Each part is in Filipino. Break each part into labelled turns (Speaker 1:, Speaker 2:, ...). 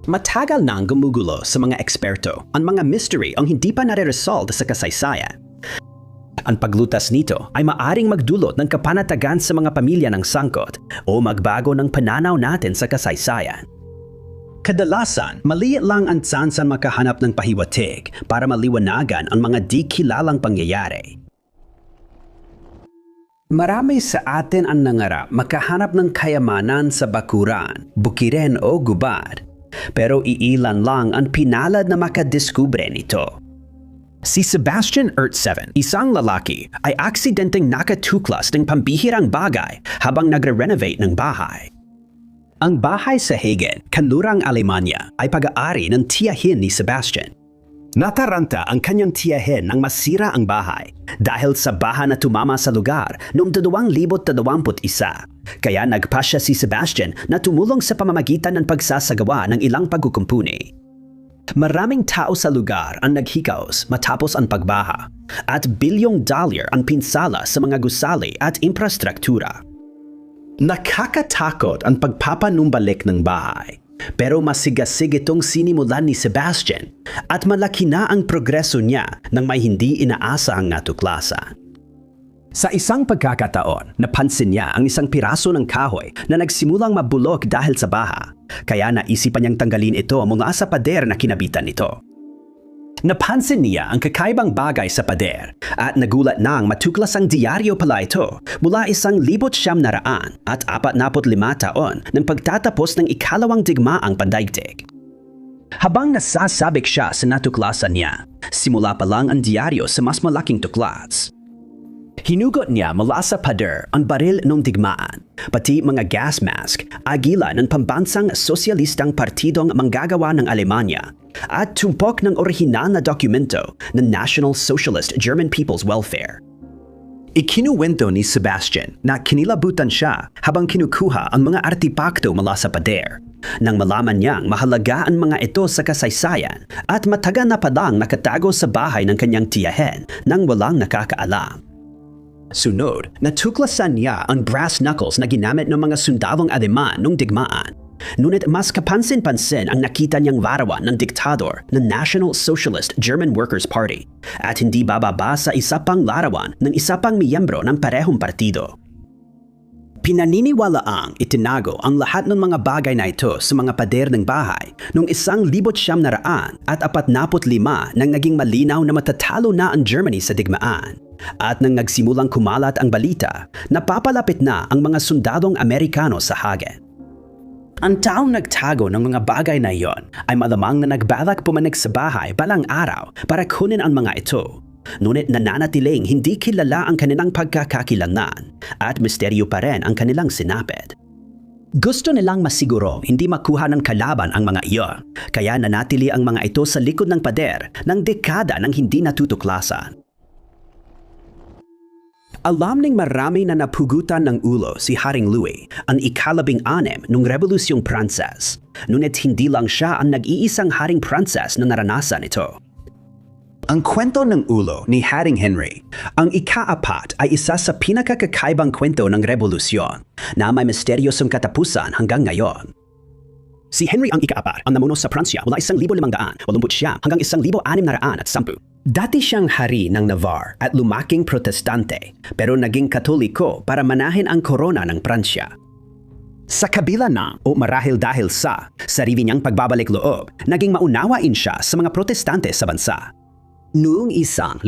Speaker 1: Matagal nang gumugulo sa mga eksperto ang mga mystery ang hindi pa nare-resolve sa kasaysayan. Ang paglutas nito ay maaring magdulot ng kapanatagan sa mga pamilya ng sangkot o magbago ng pananaw natin sa kasaysayan. Kadalasan, maliit lang ang tsansan makahanap ng pahiwatig para maliwanagan ang mga di kilalang pangyayari. Marami sa atin ang nangarap makahanap ng kayamanan sa bakuran, bukiren o gubad. Pero iilan lang ang pinalad na makadiskubre nito. Si Sebastian Ertseven, isang lalaki, ay aksidenteng nakatuklas ng pambihirang bagay habang nagre-renovate ng bahay. Ang bahay sa Hagen, kanlurang Alemanya, ay pag-aari ng tiyahin ni Sebastian. Nataranta ang kanyang tiyahin nang masira ang bahay dahil sa baha na tumama sa lugar noong 2021. Kaya nagpasya si Sebastian na tumulong sa pamamagitan ng pagsasagawa ng ilang pagkukumpuni. Maraming tao sa lugar ang naghikaos matapos ang pagbaha at bilyong dolyar ang pinsala sa mga gusali at infrastruktura. Nakakatakot ang pagpapanumbalik ng bahay. Pero masigasig itong sinimulan ni Sebastian at malaki na ang progreso niya nang may hindi inaasahang natuklasan. Sa isang pagkakataon, napansin niya ang isang piraso ng kahoy na nagsimulang mabulok dahil sa baha, kaya naisipan niyang tanggalin ito mula sa pader na kinabitan nito. Napansin niya ang kakaibang bagay sa pader at nagulat nang matuklas ang diaryo pala ito mula 1945 taon ng pagtatapos ng ikalawang digmaang pandaigdig. Habang nasasabik siya sa natuklasan niya, simula pa lang ang diaryo sa mas malaking tuklas. Hinugot niya mula sa pader ang baril ng digmaan, pati mga gas mask, agila ng pambansang sosyalistang partidong manggagawa ng Alemanya, at tumpok ng orihinal na dokumento ng National Socialist German People's Welfare. Ikinuwento ni Sebastian na kinilabutan siya habang kinukuha ang mga artipakto mula sa pader. Nang malaman niyang mahalaga ang mga ito sa kasaysayan at matagal na palang nakatago sa bahay ng kanyang tiyahin nang walang nakakaalam. Sunod, natuklasan niya ang brass knuckles na ginamit ng mga sundalong Aleman noong digmaan. Ngunit mas kapansin-pansin ang nakita niyang larawan ng diktador ng National Socialist German Workers' Party at hindi bababa sa isa pang larawan ng isa pang miyembro ng parehong partido. Pinaniniwalaang itinago ang lahat ng mga bagay na ito sa mga pader ng bahay noong 1945 nang naging malinaw na matatalo na ang Germany sa digmaan. At nang nagsimulang kumalat ang balita, napapalapit na ang mga sundalong Amerikano sa Hagen. Ang taong nagtago ng mga bagay na iyon ay malamang na nagbalak pumanik sa bahay balang araw para kunin ang mga ito. Ngunit nananatiling hindi kilala ang kanilang pagkakakilanlan at misteryo pa rin ang kanilang sinapit. Gusto nilang masiguro hindi makuha ng kalaban ang mga iyon, kaya nanatili ang mga ito sa likod ng pader ng dekada nang hindi natutuklasan. Alam ning marami na napugutan ng ulo si Haring Louis, ang ika-16 nung Rebolusyong Pranses. Ngunit hindi lang siya ang nag-iisang Haring Pranses na naranasan ito. Ang kwento ng ulo ni Haring Henry, ang ika-4 ay isa sa pinakakakaibang kwento ng revolusyon na may misteryosong katapusan hanggang ngayon. Si Henry ang ika-4 ang namuno sa Pransya mula 1580 hanggang 1610. Dati siyang hari ng Navarre at lumaking protestante pero naging katoliko para manahin ang korona ng Pransya. Sa kabila ng o marahil dahil sa sarili niyang pagbabalik loob, naging maunawain siya sa mga protestante sa bansa. Noong 1598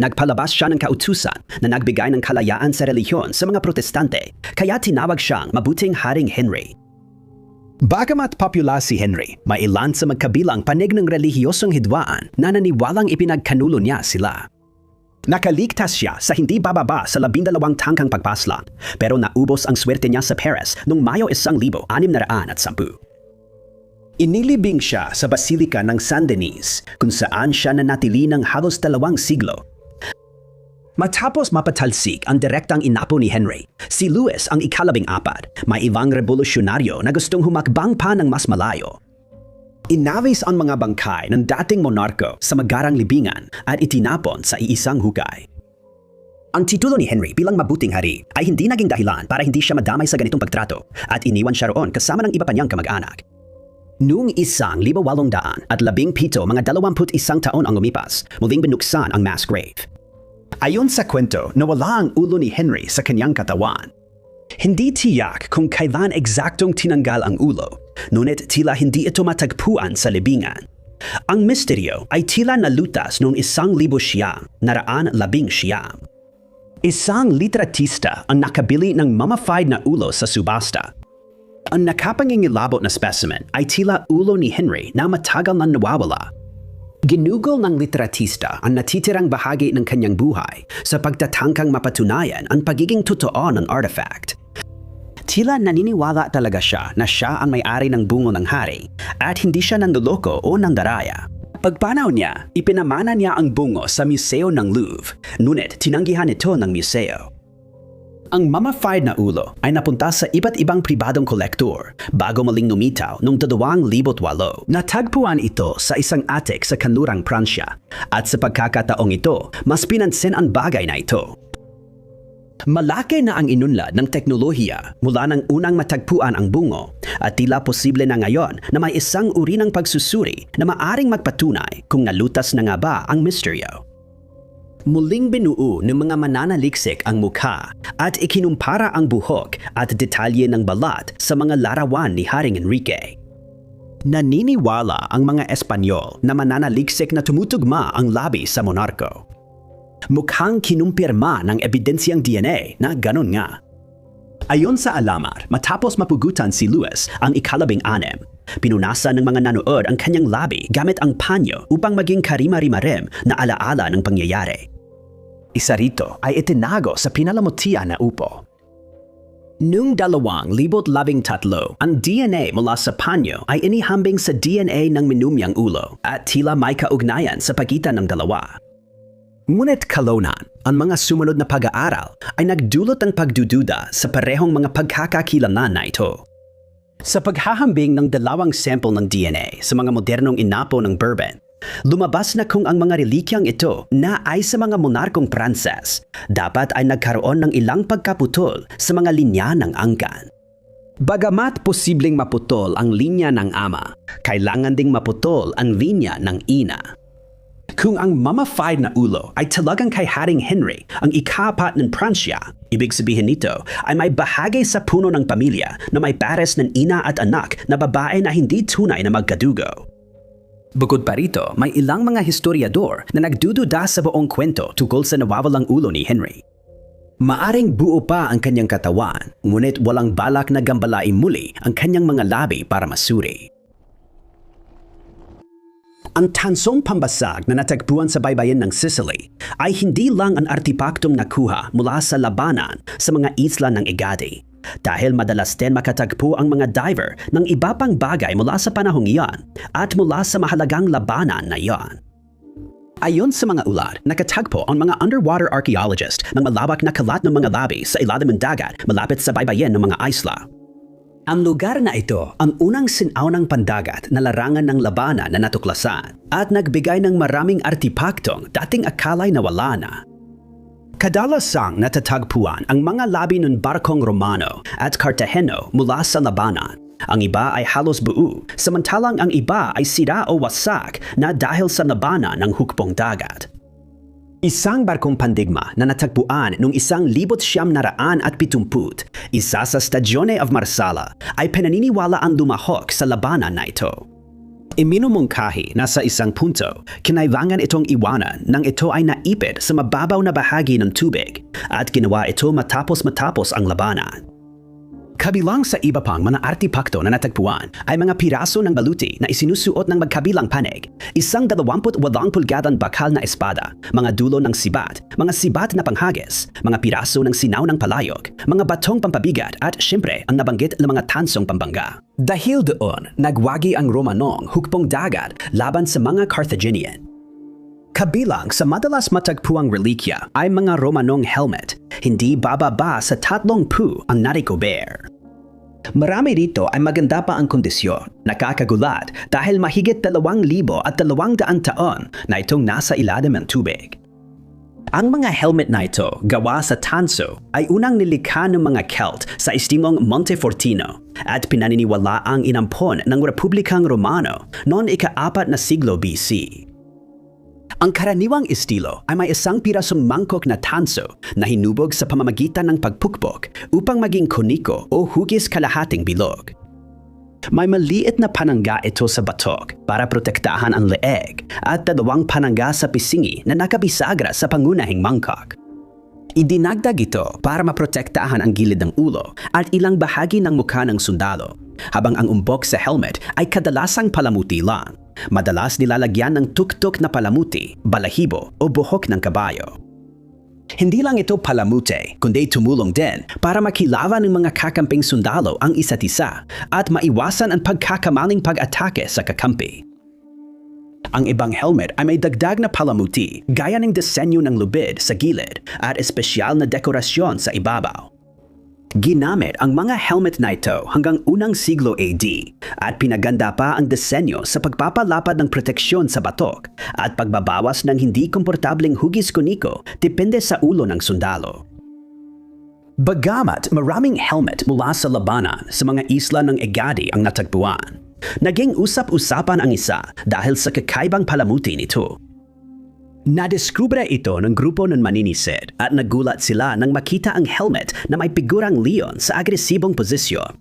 Speaker 1: nagpalabas siya ng kautusan na nagbigay ng kalayaan sa relihiyon sa mga protestante, kaya tinawag siyang Mabuting Haring Henry. Bagamat popular si Henry, may ilan sa magkabilang panig ng relihiyosong hidwaan na naniwalang ipinagkanulo niya sila. Nakaligtas siya sa hindi bababa sa 12 tangkang pagpaslang, pero naubos ang swerte niya sa Paris noong Mayo 1610. Inilibing siya sa Basilika ng San Denis, kung saan siya nanatili ng halos 2 siglo. Matapos mapatalsik ang direktang inapo ni Henry, si Louis ang ika-14, may ibang revolusyonaryo na gustong humakbang pa ng mas malayo. Inawis ang mga bangkay ng dating monarko sa magarang libingan at itinapon sa iisang hukay.
Speaker 2: Ang titulo ni Henry bilang mabuting hari ay hindi naging dahilan para hindi siya madamay sa ganitong pagtrato at iniwan siya roon kasama ng iba pa niyang kamag-anak. Noong 1817 mga 21 taon ang lumipas, muling binuksan ang mass grave. Ayon sa kwento, nawala ang ulo ni Henry sa kanyang katawan. Hindi tiyak kung kailan eksaktong tinanggal ang ulo, ngunit tila hindi ito matagpuan sa libingan. Ang misteryo ay tila nalutas noong 1919. Isang litratista ang nakabili ng mummified na ulo sa subasta. Ang nakapangingilabot na specimen ay tila ulo ni Henry na matagal na nawawala. Ginugol ng litratista ang natitirang bahagi ng kanyang buhay sa pagtatangkang mapatunayan ang pagiging totoo ng artifact. Tila naniniwala talaga siya na siya ang may-ari ng bungo ng hari at hindi siya nanduloko o nandaraya. Pagpanaw niya, ipinamana niya ang bungo sa Museo ng Louvre, ngunit tinanggihan ito ng museo. Ang mummified na ulo ay napunta sa iba't ibang pribadong kolektor bago muling lumitaw noong 2008. Natagpuan ito sa isang attic sa kanlurang Pransya at sa pagkakataong ito, mas pinansin ang bagay na ito. Malaki na ang inunlad ng teknolohiya mula nang unang matagpuan ang bungo at tila posible na ngayon na may isang uri ng pagsusuri na maaring magpatunay kung nalutas na nga ba ang misteryo. Muling binuo ng mga mananaliksik ang mukha at ikinumpara ang buhok at detalye ng balat sa mga larawan ni Haring Enrique. Naniniwala ang mga Espanyol na mananaliksik na tumutugma ang labi sa monarko. Mukhang kinumpirma ng ebidensyang DNA na ganon nga. Ayon sa alamar, matapos mapugutan si Luis ang ika-16, pinunasan ng mga nanood ang kanyang labi gamit ang panyo upang maging karima-rimarem na alaala ng pangyayari. Isa rito ay itinago sa pinalamutian na upo. Noong 2013, ang DNA mula sa panyo ay inihambing sa DNA ng minumyang ulo at tila may kaugnayan sa pagitan ng dalawa. Ngunit kalaunan, ang mga sumunod na pag-aaral ay nagdulot ng pagdududa sa parehong mga pagkakakilanlan na ito. Sa paghahambing ng dalawang sample ng DNA sa mga modernong inapo ng Bourbon, lumabas na kung ang mga relikyang ito na ay sa mga monarkong Pranses, dapat ay nagkaroon ng ilang pagkaputol sa mga linya ng angkan. Bagamat posibleng maputol ang linya ng ama, kailangan ding maputol ang linya ng ina. Kung ang mummified na ulo ay talagang kay Haring Henry, ang ika-4 ng Pransya, ibig sabihin nito ay may bahagi sa puno ng pamilya na may pares ng ina at anak na babae na hindi tunay na magkadugo. Bukod pa rito, may ilang mga historiador na nagdududa sa buong kwento tungkol sa nawawalang ulo ni Henry. Maaring buo pa ang kanyang katawan, ngunit walang balak na gambalain muli ang kanyang mga labi para masuri. Ang tansong pambasag na natagpuan sa baybayin ng Sicily ay hindi lang ang artipaktong nakuha mula sa labanan sa mga isla ng Egadi, dahil madalas din makatagpo ang mga diver ng iba pang bagay mula sa panahong iyon at mula sa mahalagang labanan na iyon. Ayon sa mga ulat, nakatagpo ang mga underwater archaeologist ng malawak na kalat ng mga labi sa ilalim ng dagat malapit sa baybayin ng mga isla. Ang lugar na ito ang unang sinaunang pandagat na larangan ng labanan na natuklasan at nagbigay ng maraming artipaktong dating akalay na wala na. Kadalasang natatagpuan ang mga labi ng barkong Romano at Cartageno mula sa labanan. Ang iba ay halos buo, samantalang ang iba ay sira o wasak na dahil sa labanan ng hukbong dagat. Isang barkong pandigma na natagpuan noong 1970, isa sa Stagione of Marsala, ay pinaniniwala ang lumahok sa labanan na ito. Iminumungkahi na sa isang punto, kinailangan itong iwanan nang ito ay naipit sa mababaw na bahagi ng tubig at ginawa ito matapos ang labanan. Kabilang sa iba pang mga artipakto na natagpuan ay mga piraso ng baluti na isinusuot ng magkabilang panig, isang 28 pulgadang bakal na espada, mga dulo ng sibat, mga sibat na panghagis, mga piraso ng sinaw ng palayok, mga batong pampabigat at syempre ang nabanggit na mga tansong pambangga. Dahil doon, nagwagi ang Romanong hukbong dagat laban sa mga Carthaginian. Kabilang sa madalas matagpuang relikya ay mga Romanong helmet, hindi bababa sa 30 ang narikober. Marami dito ay maganda pa ang kondisyon, nakakagulat dahil mahigit 2,200 taon na itong nasa ilalim ng tubig. Ang mga helmet na ito, gawa sa tanso, ay unang nilikha ng mga Celt sa istimong Montefortino at pinaniniwalaang inampon ng Republikang Romano noong ika-4 na siglo BC. Ang karaniwang estilo ay may isang pirasong mangkok na tanso na hinubog sa pamamagitan ng pagpukpok upang maging koniko o hugis kalahating bilog. May maliit na panangga ito sa batok para protektahan ang leeg at 2 panangga sa pisingi na nakabisagra sa pangunahing mangkok. Idinagdag ito para maprotektahan ang gilid ng ulo at ilang bahagi ng mukha ng sundalo, habang ang umbok sa helmet ay kadalasang palamuti lang. Madalas nilalagyan ng tuktok na palamuti, balahibo o buhok ng kabayo. Hindi lang ito palamute, kundi tumulong din para makilawan ng mga kakamping sundalo ang isa't isa at maiwasan ang pagkakamaling pag-atake sa kakampi. Ang ibang helmet ay may dagdag na palamuti gaya ng disenyo ng lubid sa gilid at espesyal na dekorasyon sa ibabaw. Ginamit ang mga helmet na ito hanggang unang siglo AD at pinaganda pa ang disenyo sa pagpapalapad ng proteksyon sa batok at pagbabawas ng hindi komportableng hugis koniko depende sa ulo ng sundalo. Bagamat maraming helmet mula sa labanan sa mga isla ng Egadi ang natagpuan, naging usap-usapan ang isa dahil sa kakaibang palamuti nito. Nadiskubre ito ng grupo ng maninisid at nagulat sila nang makita ang helmet na may figurang leon sa agresibong posisyon.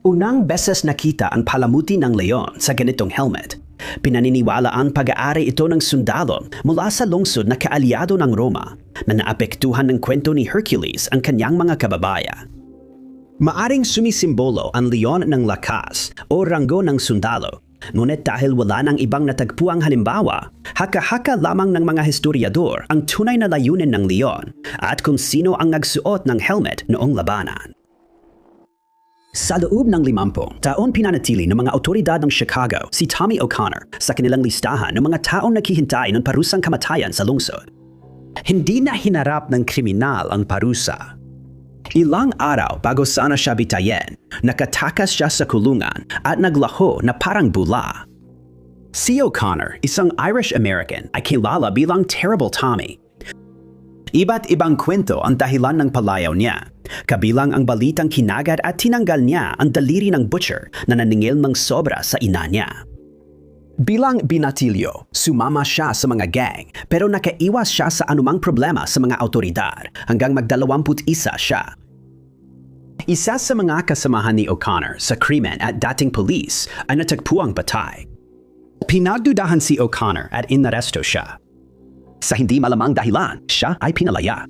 Speaker 2: Unang beses nakita ang palamuti ng leon sa ganitong helmet. Pinaniniwala ang pag-aari ito ng sundalo mula sa lungsod na kaalyado ng Roma na naapektuhan ng kwento ni Hercules ang kanyang mga kababayan. Maaring sumisimbolo ang leon ng lakas o ranggo ng sundalo. Ngunit dahil wala nang ibang natagpuang halimbawa, haka-haka lamang ng mga historiador ang tunay na layunin ng leon at kung sino ang nagsuot ng helmet noong labanan. Sa loob ng 50 taon pinanatili ng mga otoridad ng Chicago si Tommy O'Connor sa kanilang listahan ng mga taong naghihintay ng parusang kamatayan sa lungsod. Hindi na hinarap ng kriminal ang parusa. Ilang araw bago sana siya bitayin, nakatakas siya sa kulungan at naglaho na parang bula. Si O'Connor, isang Irish-American, ay kilala bilang Terrible Tommy. Iba't ibang kwento ang dahilan ng palayaw niya, kabilang ang balitang kinagat at tinanggal niya ang daliri ng butcher na naningil ng sobra sa ina niya. Bilang binatilyo, sumama siya sa mga gang pero nakaiwas siya sa anumang problema sa mga autoridad hanggang mag-21 siya. Isa sa mga kasamahan ni O'Connor sa krimen at dating pulis ay natagpuang patay. Pinagdudahan si O'Connor at inaresto siya. Sa hindi malamang dahilan, siya ay pinalaya.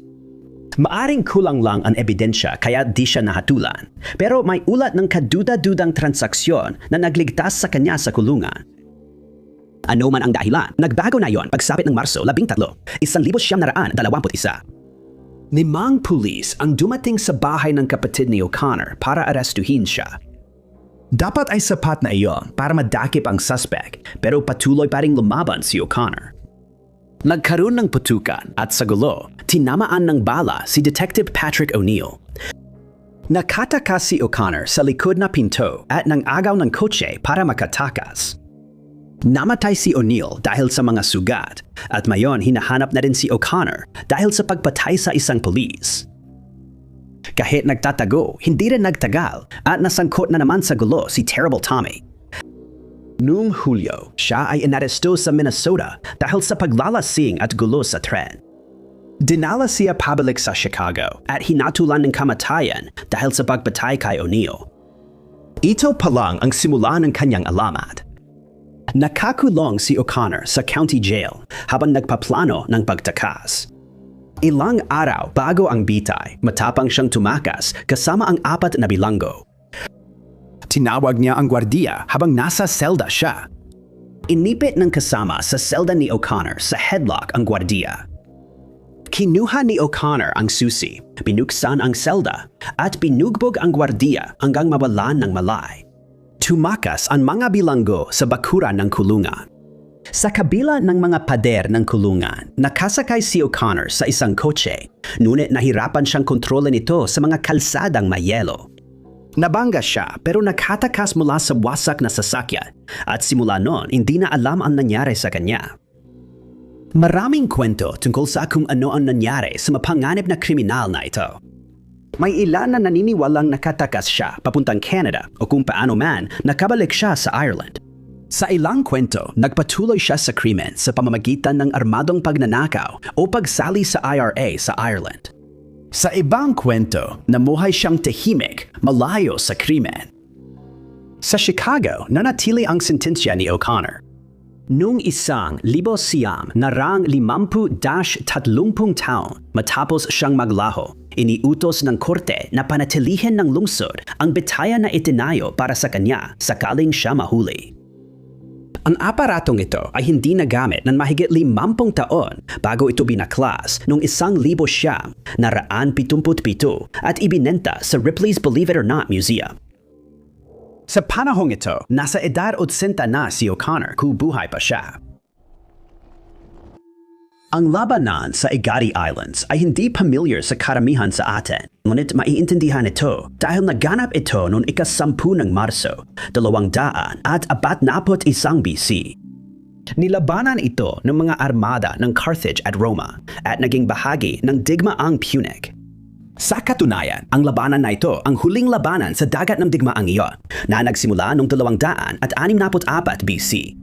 Speaker 2: Maaring kulang lang ang ebidensya kaya di siya nahatulan, pero may ulat ng kaduda-dudang transaksyon na nagligtas sa kanya sa kulungan. Ano man ang dahilan, nagbago na yon pagsapit ng Marso 13, 1921. 5 pulis ang dumating sa bahay ng kapatid ni O'Connor para arestuhin siya. Dapat ay sapat na iyon para madakip ang suspect, pero patuloy pa ring lumaban si O'Connor. Nagkaroon ng putukan at sa gulo, tinamaan ng bala si Detective Patrick O'Neill. Nakatakas si O'Connor sa likod na pinto at nang agaw ng kotse para makatakas. Namatay si O'Neill dahil sa mga sugat at mayon hinahanap na rin si O'Connor dahil sa pagpatay sa isang pulis. Kahit nagtatago, hindi rin nagtagal at nasangkot na naman sa gulo si Terrible Tommy. Noong Hulyo, siya ay inaresto sa Minnesota dahil sa paglalasing at gulo sa tren. Dinala siya pabalik sa Chicago at hinatulan ng kamatayan dahil sa pagpatay kay O'Neill. Ito pa lang ang simula ng kanyang alamat. Nakakulong si O'Connor sa county jail habang nagpaplano ng pagtakas. Ilang araw bago ang bitay, matapang siyang tumakas kasama ang 4 na bilanggo. Tinawag niya ang gwardiya habang nasa selda siya. Inipit ng kasama sa selda ni O'Connor sa headlock ang gwardiya. Kinuha ni O'Connor ang susi, binuksan ang selda at binugbog ang gwardiya hanggang mawalan ng malay. Tumakas ang mga bilanggo sa bakuran ng kulungan. Sa kabila ng mga pader ng kulungan, nakasakay si O'Connor sa isang kotse, ngunit nahirapan siyang kontrolin ito sa mga kalsadang may yelo. Nabangga siya pero nakatakas mula sa wasak na sasakyan at simula noon hindi na alam ang nangyari sa kanya. Maraming kwento tungkol sa kung ano ang nangyari sa mapanganib na kriminal na ito. May ilan na naniniwalang nakatakas siya papuntang Canada o kung paano man nakabalik siya sa Ireland. Sa ilang kwento, nagpatuloy siya sa krimen sa pamamagitan ng armadong pagnanakaw o pagsali sa IRA sa Ireland. Sa ibang kwento, namuhay siyang tahimik, malayo sa krimen. Sa Chicago, nanatili ang sentensya ni O'Connor. Noong 1950 taon matapos siyang maglaho, iniutos ng korte na panatilihin ng lungsod ang betaya na itinayo para sa kanya sakaling siya mahuli. Ang aparatong ito ay hindi nagamit ng mahigit 50 taon bago ito binaklas noong 1977 at ibinenta sa Ripley's Believe It or Not Museum. Sa panahong ito, nasa edad 80 na si O'Connor kung buhay pa siya. Ang labanan sa Agatti Islands ay hindi familiar sa karamihan sa atin, ngunit maiintindihan ito dahil naganap ito noong ika-10 ng Marso, 241 BC. Nilabanan ito ng mga armada ng Carthage at Roma at naging bahagi ng digmaang Punic. Sa katunayan, ang labanan na ito ang huling labanan sa dagat ng digmaang iyon na nagsimula noong 264 BC.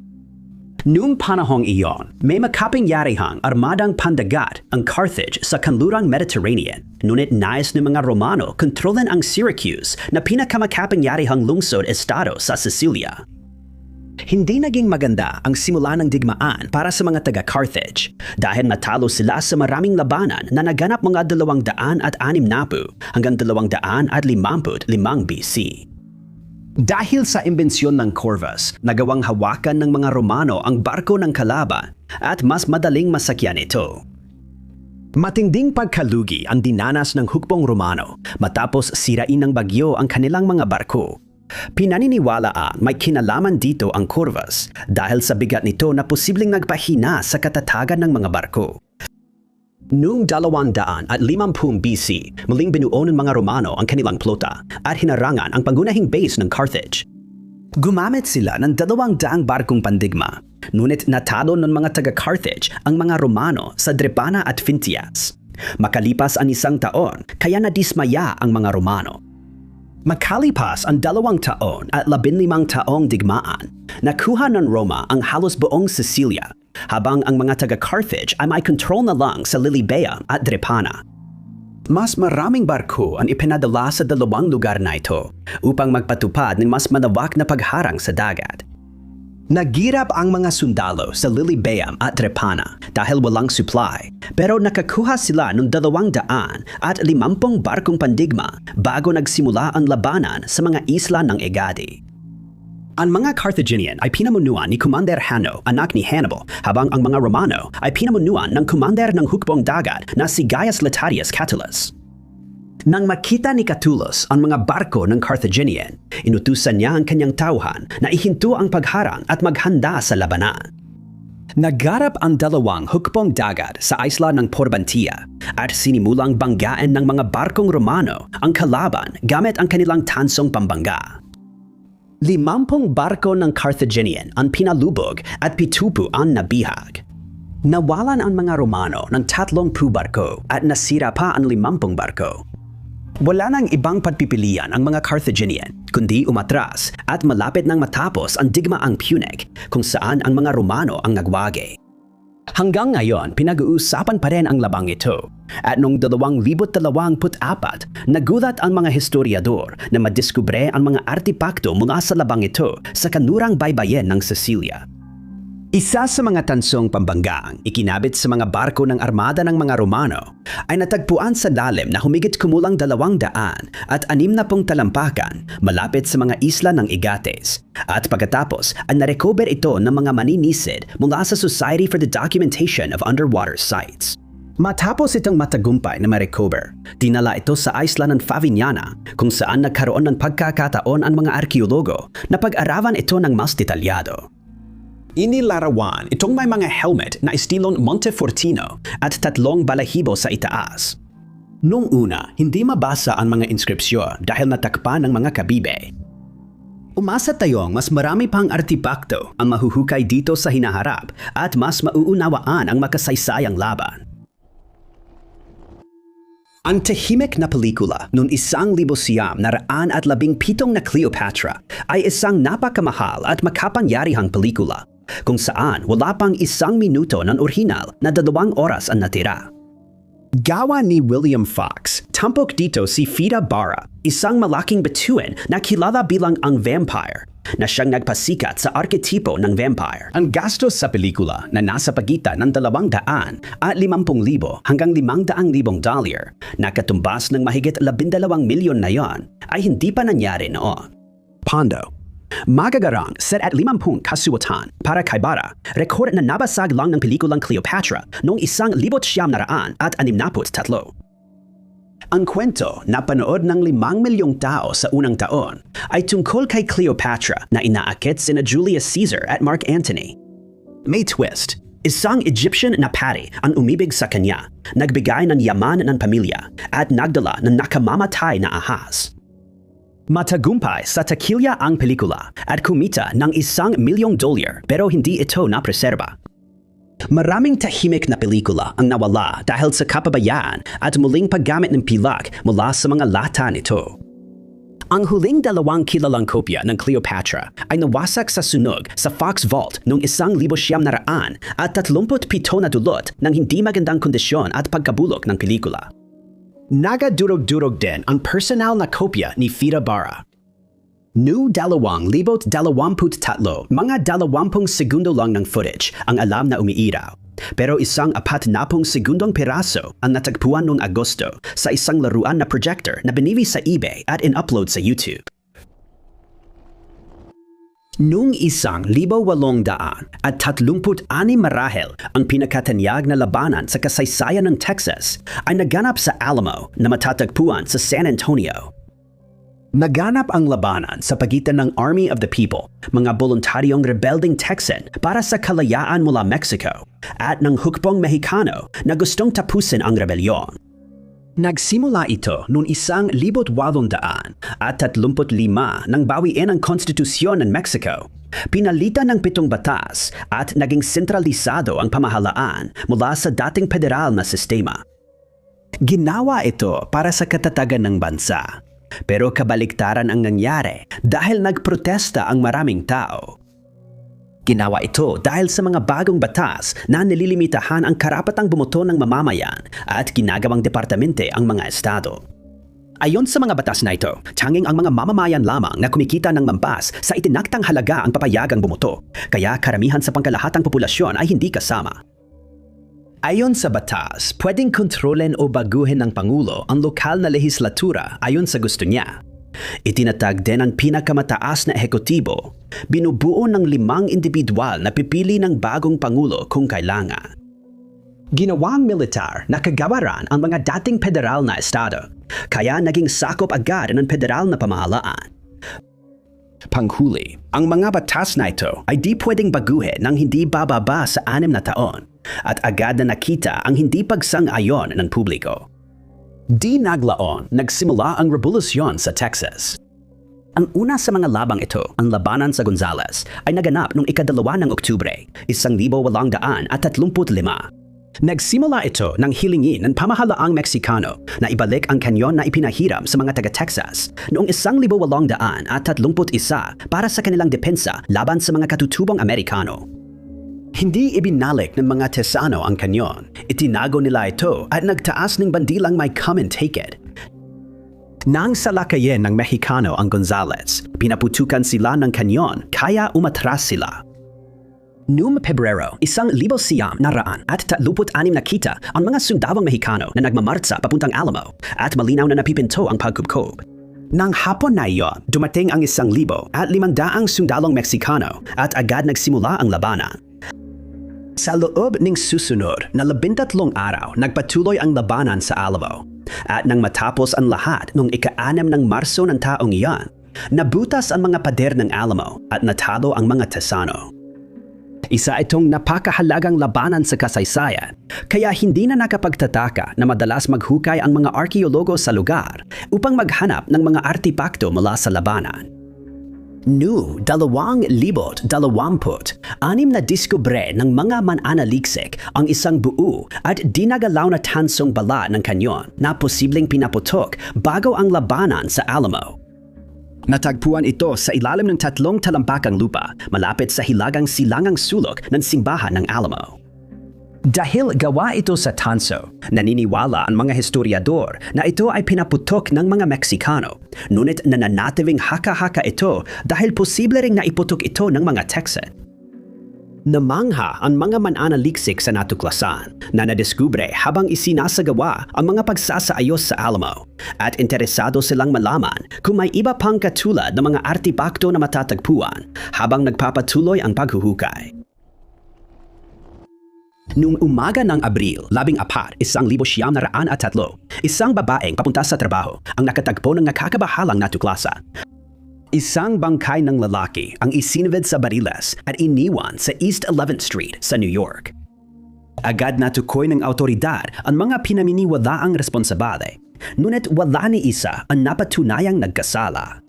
Speaker 2: Noong panahong iyon, may makapangyarihang armadang pandagat ang Carthage sa kanlurang Mediterranean, ngunit nais ng mga Romano kontrolin ang Syracuse na pinakamakapangyarihang lungsod-estado sa Sicilia. Hindi naging maganda ang simula ng digmaan para sa mga taga-Carthage dahil natalo sila sa maraming labanan na naganap mga 260 hanggang 255 BC. Dahil sa imbensyon ng Corvus, nagawang hawakan ng mga Romano ang barko ng kalaban at mas madaling masakyan ito. Matinding pagkalugi ang dinanas ng hukbong Romano matapos sirain ng bagyo ang kanilang mga barko. Pinaniniwalaan may kinalaman dito ang Corvus dahil sa bigat nito na posibleng nagpahina sa katatagan ng mga barko. Noong 250 BC, muling binuo ng mga Romano ang kanilang plota at hinarangan ang pangunahing base ng Carthage. Gumamit sila ng 200 barkong pandigma, ngunit natalo ng mga taga-Carthage ang mga Romano sa Drepana at Phintias. Makalipas ang 1 taon, kaya nadismaya ang mga Romano. Makalipas ang 2 taon at 15 taong digmaan, nakuha ng Roma ang halos buong Sicilia, habang ang mga taga-Carthage ay may control na lang sa Lilybaeum at Drepana. Mas maraming barko ang ipinadala sa dalawang lugar na ito upang magpatupad ng mas malawak na pagharang sa dagat. Nagirap ang mga sundalo sa Lilybaeum at Drepana dahil walang supply, pero nakakuha sila ng 250 barkong pandigma bago nagsimula ang labanan sa mga isla ng Agatti. Ang mga Carthaginian ay pinamunuan ni Commander Hanno, anak ni Hannibal, habang ang mga Romano ay pinamunuan ng commander ng hukbong dagat na si Gaius Latatius Catullus. Nang makita ni Catullus ang mga barko ng Carthaginian, inutusan niya ang kanyang tauhan na ihinto ang pagharang at maghanda sa labanan. Nagarap ang 2 hukbong dagat sa isla ng Porbantia at sinimulang banggaan ng mga barkong Romano ang kalaban gamit ang kanilang tansong pambangga. 50 barko ng Carthaginian ang pinalubog at 70 ang nabihag. Nawalan ang mga Romano ng 30 barko at nasira pa ang 50 barko. Wala nang ibang pagpipilian ang mga Carthaginian, kundi umatras at malapit nang matapos ang digmaang Punic kung saan ang mga Romano ang nagwagi. Hanggang ngayon, pinag-uusapan pa rin ang labang ito. At noong 2024, nagulat ang mga historiador na madiskubre ang mga artipakto mula sa labang ito sa kanurang baybayin ng Sicilia. Isa sa mga tansong pambanggaang ikinabit sa mga barko ng armada ng mga Romano ay natagpuan sa lalim na humigit kumulang 200 at 60 talampakan malapit sa mga isla ng Agates. At pagkatapos ay narecover ito ng mga maninisid mula sa Society for the Documentation of Underwater Sites. Matapos itong matagumpay na ma-recover, dinala ito sa isla ng Favignana kung saan nagkaroon ng pagkakataon ang mga arkeologo na pag-arawan ito ng mas detalyado. Inilarawan itong may mga helmet na estilong Montefortino at 3 balahibo sa itaas. Noong una, hindi mabasa ang mga inskripsyon dahil natakpan ng mga kabibe.
Speaker 1: Umasa tayong mas marami pang artipakto ang mahuhukay dito sa hinaharap at mas mauunawaan ang makasaysayang laban. Ang tahimik na pelikula noong 1917 na Cleopatra ay isang napakamahal at makapangyarihang pelikula kung saan wala pang 1 minuto ng orihinal na 2 oras ang natira. Gawa ni William Fox, tampok dito si Fida Bara, isang malaking bituin na kilala bilang ang vampire, na siyang nagpasikat sa arketipo ng vampire. Ang gastos sa pelikula na nasa pagitan ng 200 at 50,000 hanggang 500,000 dolyar, na katumbas ng mahigit 12 milyon na yon, ay hindi pa nangyari noon. Pondo. Magagarang set at 50 kasuotan para kay Bara, rekord na nabasag lang ng pelikulang Cleopatra noong 1963. Ang kwento na panood ng 5 milyong tao sa unang taon ay tungkol kay Cleopatra na inaakit sina Julius Caesar at Mark Antony. May twist. Isang Egyptian na pari ang umibig sa kanya, nagbigay ng yaman ng pamilya at nagdala ng nakamamatay na ahas. Matagumpay sa takilya ang pelikula at kumita ng $1 milyong pero hindi ito napreserba. Maraming tahimik na pelikula ang nawala dahil sa kapabayaan at muling paggamit ng pilak mula sa mga lata nito. Ang huling 2 kilalang kopya ng Cleopatra ay nawasak sa sunog sa Fox Vault noong 1937 na dulot ng hindi magandang kondisyon at pagkabulok ng pelikula. Nagadurog-durog din ang personal na kopya ni Fida Bara. No 2023, mga 20 segundo lang ng footage ang alam na umiiraw. Pero isang 40 segundong piraso ang natagpuan noong Agosto sa isang laruan na projector na binili sa eBay at in-upload sa YouTube. Noong 1836 marahil ang pinakatanyag na labanan sa kasaysayan ng Texas ay naganap sa Alamo na matatagpuan sa San Antonio. Naganap ang labanan sa pagitan ng Army of the People, mga voluntaryong rebelding Texan para sa kalayaan mula Mexico, at ng hukbong Mexicano na gustong tapusin ang rebelyon. Nagsimula ito noong 1835 nang bawiin ang konstitusyon ng Mexico. Pinalitan ng 7 batas at naging sentralisado ang pamahalaan mula sa dating federal na sistema. Ginawa ito para sa katatagan ng bansa. Pero kabaliktaran ang nangyari dahil nagprotesta ang maraming tao. Ginawa ito dahil sa mga bagong batas na nililimitahan ang karapatang bumoto ng mamamayan at ginagawang departamente ang mga estado. Ayon sa mga batas na ito, tanging ang mga mamamayan lamang na kumikita ng mampas sa itinaktang halaga ang papayagang bumoto, kaya karamihan sa pangkalahatang populasyon ay hindi kasama. Ayon sa batas, pwedeng kontrolin o baguhin ng Pangulo ang lokal na lehislatura ayon sa gusto niya. Itinatag din ang pinakamataas na ehekutibo, binubuo ng 5 individual na pipili ng bagong Pangulo kung kailangan. Ginawang militar na kagawaran ang mga dating federal na estado, kaya naging sakop agad ng federal na pamahalaan. Panghuli, ang mga batas na ito ay di pwedeng baguhin ng hindi bababa sa 6 na taon at agad na nakita ang hindi pagsang-ayon ng publiko. Di naglaon, nagsimula ang revolusyon sa Texas. Ang una sa mga labang ito, ang labanan sa Gonzales, ay naganap noong 2 ng Oktubre, 1835. Nagsimula ito ng hilingin ng pamahalaang Meksikano na ibalik ang kanyon na ipinahiram sa mga taga-Texas noong 1831 para sa kanilang depensa laban sa mga katutubong Amerikano. Hindi ibinalik ng mga Tesano ang kanyon. Itinago nila ito at nagtaas ng bandilang may come and take it. Nang salakayin ng Mexicano ang Gonzales, pinaputukan sila ng kanyon kaya umatras sila. Noong Pebrero, 1936 nakita ang mga sundawang Mexicano na nagmamartsa papuntang Alamo at malinaw na napipinto ang pagkubkob. Nang hapon na iyon, dumating ang 1,500 sundalong Mexicano at agad nagsimula ang labanan. Sa loob ng susunod na 13 araw, nagpatuloy ang labanan sa Alamo. At nang matapos ang lahat noong 6 ng Marso ng taong iyon, nabutas ang mga pader ng Alamo at natalo ang mga Tesano. Isa itong napakahalagang labanan sa kasaysayan, kaya hindi na nakapagtataka na madalas maghukay ang mga arkeologo sa lugar upang maghanap ng mga artipakto mula sa labanan. No, 2020, anim na diskubre ng mga mananaliksik ang isang buo at dinagalaw na tansong bala ng kanyon na posibleng pinaputok bago ang labanan sa Alamo. Natagpuan ito sa ilalim ng 3 talampakang lupa malapit sa hilagang silangang sulok ng simbahan ng Alamo. Dahil gawa ito sa tanso, naniniwala ang mga historiador na ito ay pinaputok ng mga Meksikano. Ngunit nananatiling haka-haka ito dahil posible ring naiputok ito ng mga Texan. Namangha ang mga mananaliksik sa natuklasan na nadiskubre habang isinasagawa ang mga pagsasaayos sa Alamo at interesado silang malaman kung may iba pang katulad ng mga artipakto na matatagpuan habang nagpapatuloy ang paghuhukay. Noong umaga ng Abril 14, 1903, isang babaeng papunta sa trabaho ang nakatagpo ng nakakabahalang natuklasan. Isang bangkay ng lalaki ang isinibid sa bariles at iniwan sa East 11th Street sa New York. Agad natukoy ng autoridad ang mga pinaminiwalaang responsabale, ngunit wala ni isa ang napatunayang nagkasala.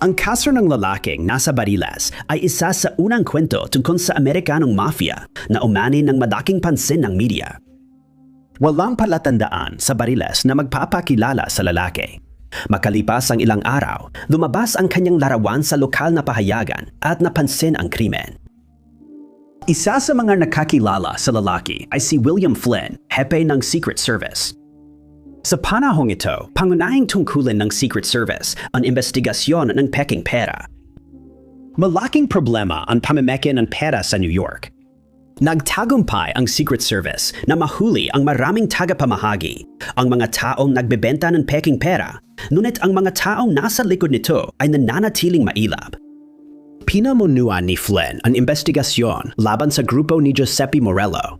Speaker 1: Ang kaso ng lalaking nasa bariles ay isa sa unang kwento tungkol sa Amerikanong mafia na umani ng malaking pansin ng media. Walang palatandaan sa bariles na magpapakilala sa lalaki. Makalipas ang ilang araw, lumabas ang kanyang larawan sa lokal na pahayagan at napansin ang krimen. Isa sa mga nakakilala sa lalaki ay si William Flynn, hepe ng Secret Service. Sa panahong ito, pangunahing tungkulin ng Secret Service ang investigasyon ng peking pera. Malaking problema ang pamimeke ng pera sa New York. Nagtagumpay ang Secret Service na mahuli ang maraming tagapamahagi, ang mga taong nagbebenta ng peking pera, ngunit ang mga taong nasa likod nito ay nananatiling mailap. Pinamunuan ni Flynn ang investigasyon laban sa grupo ni Giuseppe Morello.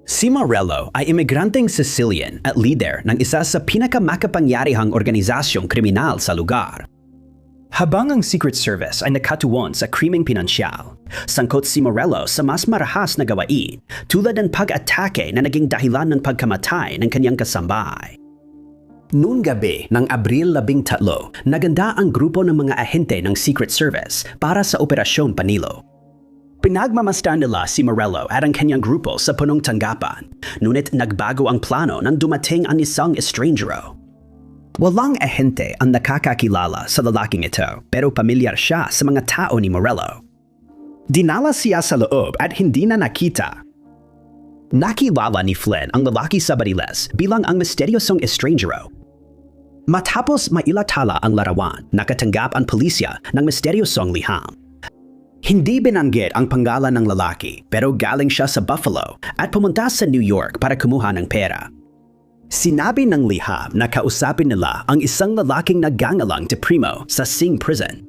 Speaker 1: Si Morello ay imigranteng Sicilian at leader ng isa sa pinakamakapangyarihang organisasyong kriminal sa lugar. Habang ang Secret Service ay nakatuon sa krimeng pinansyal, sangkot si Morello sa mas marahas na gawain tulad ng pag-atake na naging dahilan ng pagkamatay ng kanyang kasambahay. Noong gabi ng Abril 13, naganda ang grupo ng mga ahente ng Secret Service para sa Operasyon Panilo. Pinagmamasdan nila si Morello at ang kanyang grupo sa punong tanggapan, ngunit nagbago ang plano nang dumating ang isang estrangero. Walang ahente ang nakakakilala sa lalaking ito pero pamilyar siya sa mga tao ni Morello. Dinala siya sa loob at hindi na nakita. Nakilala ni Flynn ang lalaki sa bariles bilang ang misteryosong estrangero. Matapos mailathala ang larawan, nakatanggap ang pulisya ng misteryosong liham. Hindi binanggit ang pangalan ng lalaki pero galing siya sa Buffalo at pumunta sa New York para kumuha ng pera. Sinabi ng liham na kausapin nila ang isang lalaking nagangalang De Primo sa Sing Prison.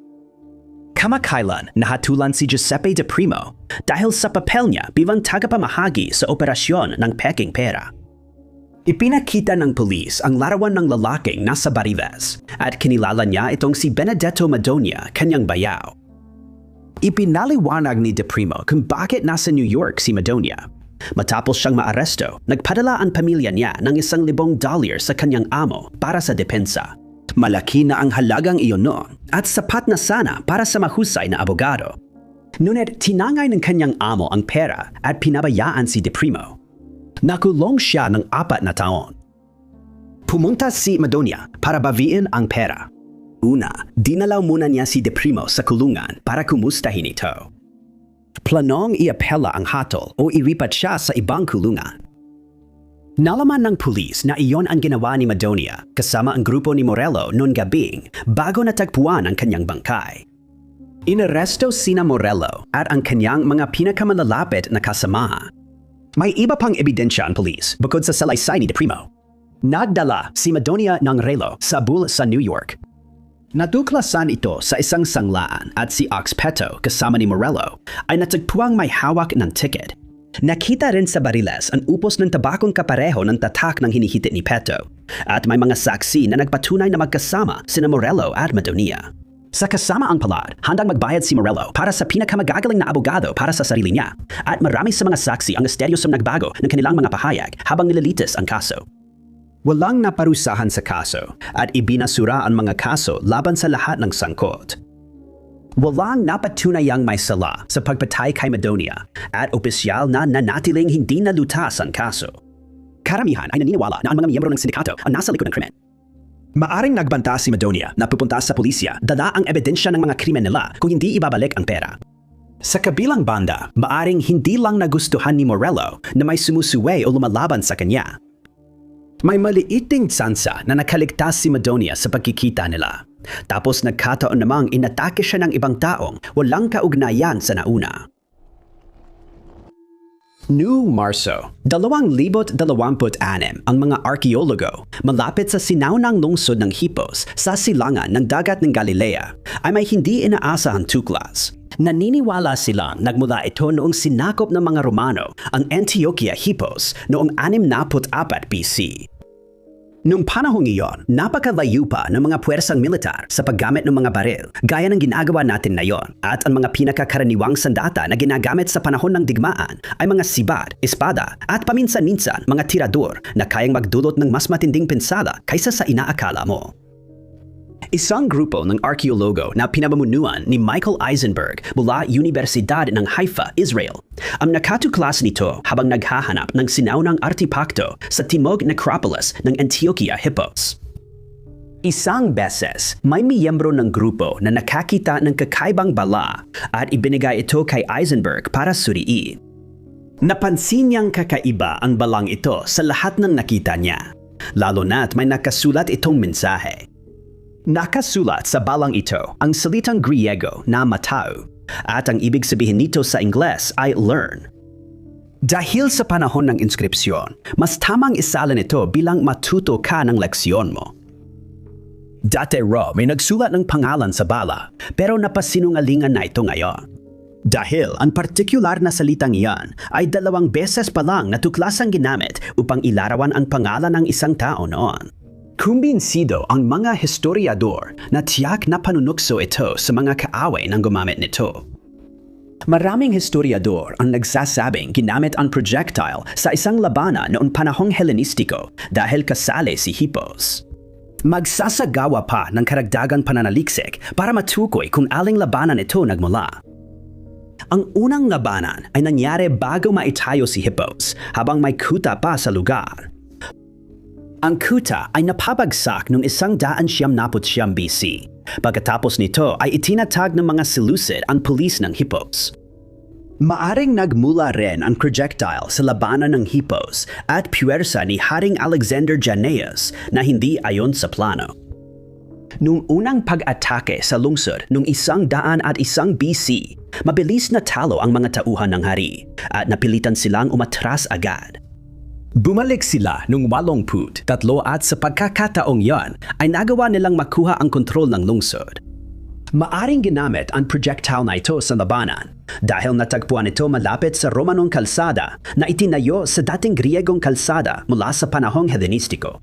Speaker 1: Kamakailan nahatulan si Giuseppe De Primo dahil sa papel niya bilang tagapamahagi sa operasyon ng peking pera. Ipinakita ng pulis ang larawan ng lalaking nasa bariles at kinilala niya itong si Benedetto Madonia, kanyang bayaw. Ipinaliwanag ni De Primo kung bakit nasa New York si Madonia. Matapos siyang maaresto, nagpadala ang pamilya niya ng $1,000 sa kanyang amo para sa depensa. Malaki na ang halagang iyon noon at sapat na sana para sa mahusay na abogado. Ngunit tinangay ng kanyang amo ang pera at pinabayaan si De Primo. Nakulong siya ng 4 na taon. Pumunta si Madonia para bawiin ang pera. Una, dinalaw muna niya si De Primo sa kulungan para kumustahin ito. Planong iapela ang hatol o iripat siya sa ibang kulungan. Nalaman ng pulis na iyon ang ginawa ni Madonia kasama ang grupo ni Morello noong gabing bago natagpuan ang kanyang bangkay. Inaresto sina Morello at ang kanyang mga pinakamalalapit na kasama. May iba pang ebidensya ang pulis bukod sa salaysay ni De Primo. Nagdala si Madonia ng relo sa Bull sa New York. Natuklasan ito sa isang sanglaan at si Ox Peto kasama ni Morello ay natagpuang may hawak ng ticket. Nakita rin sa bariles ang upos ng tabakong kapareho ng tatak ng hinihiti ni Peto at may mga saksi na nagpatunay na magkasama sina Morello at Madonia. Sa kasamaang palad, handang magbayad si Morello para sa pinakamagagaling na abogado para sa sarili niya at marami sa mga saksi ang misteryosong nagbago ng kanilang mga pahayag habang nililitis ang kaso. Walang naparusahan sa kaso at ibinasura ang mga kaso laban sa lahat ng sangkot.
Speaker 2: Walang napatunayang may sala sa pagpatay kay Madonia at opisyal na nanatiling hindi nalutas ang kaso. Karamihan ay naniniwala na ang mga miyembro ng sindikato ang nasa likod ng krimen. Maaring nagbanta si Madonia na pupunta sa pulisya dala ang ebidensya ng mga krimen nila kung hindi ibabalik ang pera. Sa kabilang banda, maaring hindi lang nagustuhan ni Morello na may sumusuway o lumalaban sa kanya. May maliiting tsansa na nakaligtas si Madonia sa pagkikita nila. Tapos nagkataon namang inatake siya ng ibang taong walang kaugnayan sa nauna. Noong Marso, 2026 ang mga arkeologo malapit sa sinaunang lungsod ng Hipos sa silangan ng dagat ng Galilea ay may hindi inaasahang tuklas. Naniniwala silang nagmula ito noong sinakop ng mga Romano ang Antioquia Hipos noong 644 BC. Noong panahong iyon, napakalayo pa ng mga puwersang militar sa paggamit ng mga baril gaya ng ginagawa natin ngayon at ang mga pinakakaraniwang sandata na ginagamit sa panahon ng digmaan ay mga sibat, espada at paminsan-minsan mga tirador na kayang magdulot ng mas matinding pinsala kaysa sa inaakala mo. Isang grupo ng arkeologo na pinamumunuan ni Michael Eisenberg mula Universidad ng Haifa, Israel, ang nakatuklas nito habang naghahanap ng sinaunang artipakto sa timog necropolis ng Antioquia Hipos. Isang beses, may miyembro ng grupo na nakakita ng kakaibang bala at ibinigay ito kay Eisenberg para suriin. Napansin niyang kakaiba ang balang ito sa lahat ng nakita niya, lalo na't may nakasulat itong mensahe. Nakasulat sa balang ito ang salitang Griego na matao at ang ibig sabihin nito sa Ingles ay learn. Dahil sa panahon ng inskripsyon, mas tamang isalin ito bilang matuto ka ng leksyon mo. Dati raw may nagsulat ng pangalan sa bala pero napasinungalingan na ito ngayon. Dahil ang partikular na salitang iyan ay 2 beses pa lang natuklasang ginamit upang ilarawan ang pangalan ng isang tao noon. Kumbinsido ang mga historiador na tiyak na panunukso ito sa mga kaaway ng gumamit nito. Maraming historiador ang nagsasabing ginamit ang projectile sa isang labanan noong panahong Hellenistiko dahil kasali si Hipos. Magsasagawa pa ng karagdagang pananaliksik para matukoy kung aling labanan ito nagmula. Ang unang labanan ay nangyari bago maitayo si Hipos habang may kuta pa sa lugar. Ang kuta ay napabagsak noong 199 BC. Pagkatapos nito ay itinatag ng mga Seleucid ang pulis ng Hipos. Maaring nagmula rin ang projectile sa labanan ng Hipos at puwersa ni Haring Alexander Jannaeus na hindi ayon sa plano. Noong unang pag-atake sa lungsod noong 101 BC, mabilis na talo ang mga tauhan ng hari at napilitan silang umatras agad. Bumalik sila noong 83 at sa pagkakataong yon ay nagawa nilang makuha ang kontrol ng lungsod. Maaring ginamit ang projectile na ito sa labanan dahil natagpuan ito malapit sa Romanong kalsada na itinayo sa dating Griegong kalsada mula sa panahong Hellenistiko.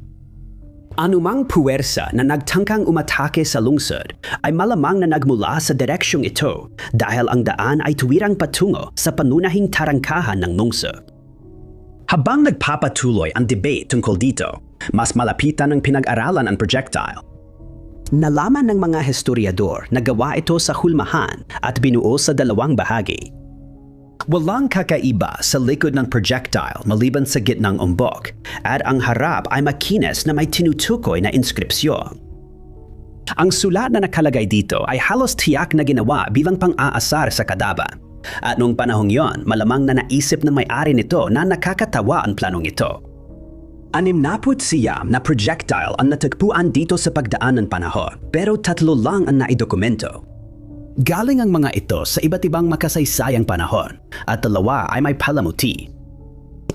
Speaker 2: Anumang puwersa na nagtangkang umatake sa lungsod ay malamang na nagmula sa direksyong ito dahil ang daan ay tuwirang patungo sa panunahing tarangkahan ng lungsod. Habang nagpapatuloy ang debate tungkol dito, mas malapitan ang pinag-aralan ang projectile. Nalaman ng mga historiador na gawa ito sa hulmahan at binuo sa 2 bahagi. Walang kakaiba sa likod ng projectile maliban sa gitnang umbok at ang harap ay makinis na may tinutukoy na inskripsyon. Ang sulat na nakalagay dito ay halos tiyak na ginawa bilang pang-aasar sa kadaban. At noong panahong yon, malamang na naisip ng may-ari nito na nakakatawa ang planong ito. 60 na projectile ang natagpuan dito sa pagdaan ng panahon, pero 3 lang ang naidokumento. Galing ang mga ito sa iba't ibang makasaysayang panahon, at 2 ay may palamuti.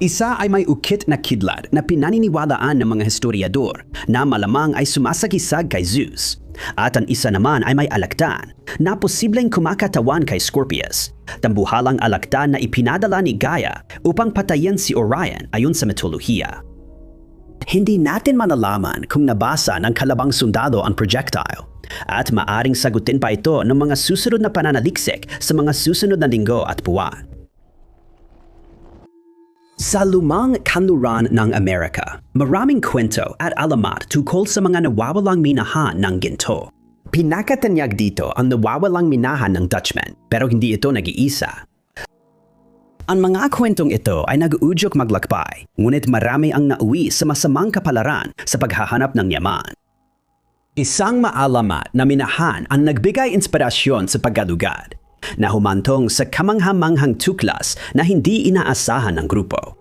Speaker 2: Isa ay may ukit na kidlat na pinaniniwalaan ng mga historiador na malamang ay sumasagisag kay Zeus. At ang isa naman ay may alakdan na posibleng kumakatawan kay Scorpius, tambuhalang alakdan na ipinadala ni Gaia upang patayin si Orion ayon sa mitolohiya. Hindi natin malalaman kung nabasa ng kalabang sundalo ang projectile at maaring sagutin pa ito ng mga susunod na pananaliksik sa mga susunod na linggo at buwan. Sa lumang kanluran ng Amerika, maraming kwento at alamat tungkol sa mga nawawalang minahan ng ginto. Pinakatanyag dito ang nawawalang minahan ng Dutchman pero hindi ito nag-iisa. Ang mga kwentong ito ay nag-uudyok maglakbay, ngunit marami ang nauwi sa masamang kapalaran sa paghahanap ng yaman. Isang maalamat na minahan ang nagbigay inspirasyon sa paggalugad, na humantong sa kamanghamanghang tuklas na hindi inaasahan ng grupo.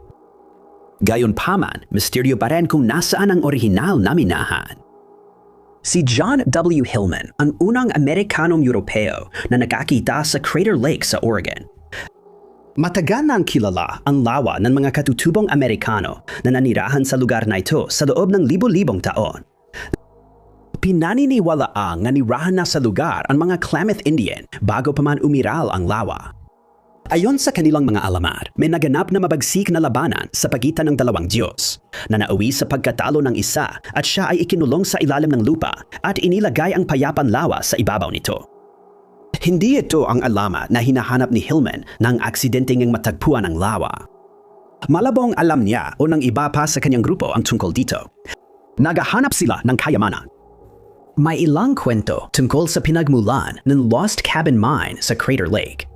Speaker 2: Gayunpaman, misteryo pa rin kung nasaan ang orihinal na minahan. Si John W. Hillman ang unang Amerikanong Europeo na nakakita sa Crater Lake sa Oregon. Matagal nang kilala ang lawa ng mga katutubong Amerikano na nanirahan sa lugar na ito sa loob ng libo-libong taon. Pinaniniwalaang nanirahan na sa lugar ang mga Klamath Indian bago pa man umiral ang lawa. Ayon sa kanilang mga alamat, may naganap na mabagsik na labanan sa pagitan ng dalawang Diyos na nauwi sa pagkatalo ng isa at siya ay ikinulong sa ilalim ng lupa at inilagay ang payapan lawa sa ibabaw nito. Hindi ito ang alamat na hinahanap ni Hillman nang aksidenteng matagpuan ang lawa. Malabong alam niya o ng iba pa sa kanyang grupo ang tungkol dito. Naghahanap sila ng kayamanan. May ilang kwento tungkol sa pinagmulan ng Lost Cabin Mine sa Crater Lake.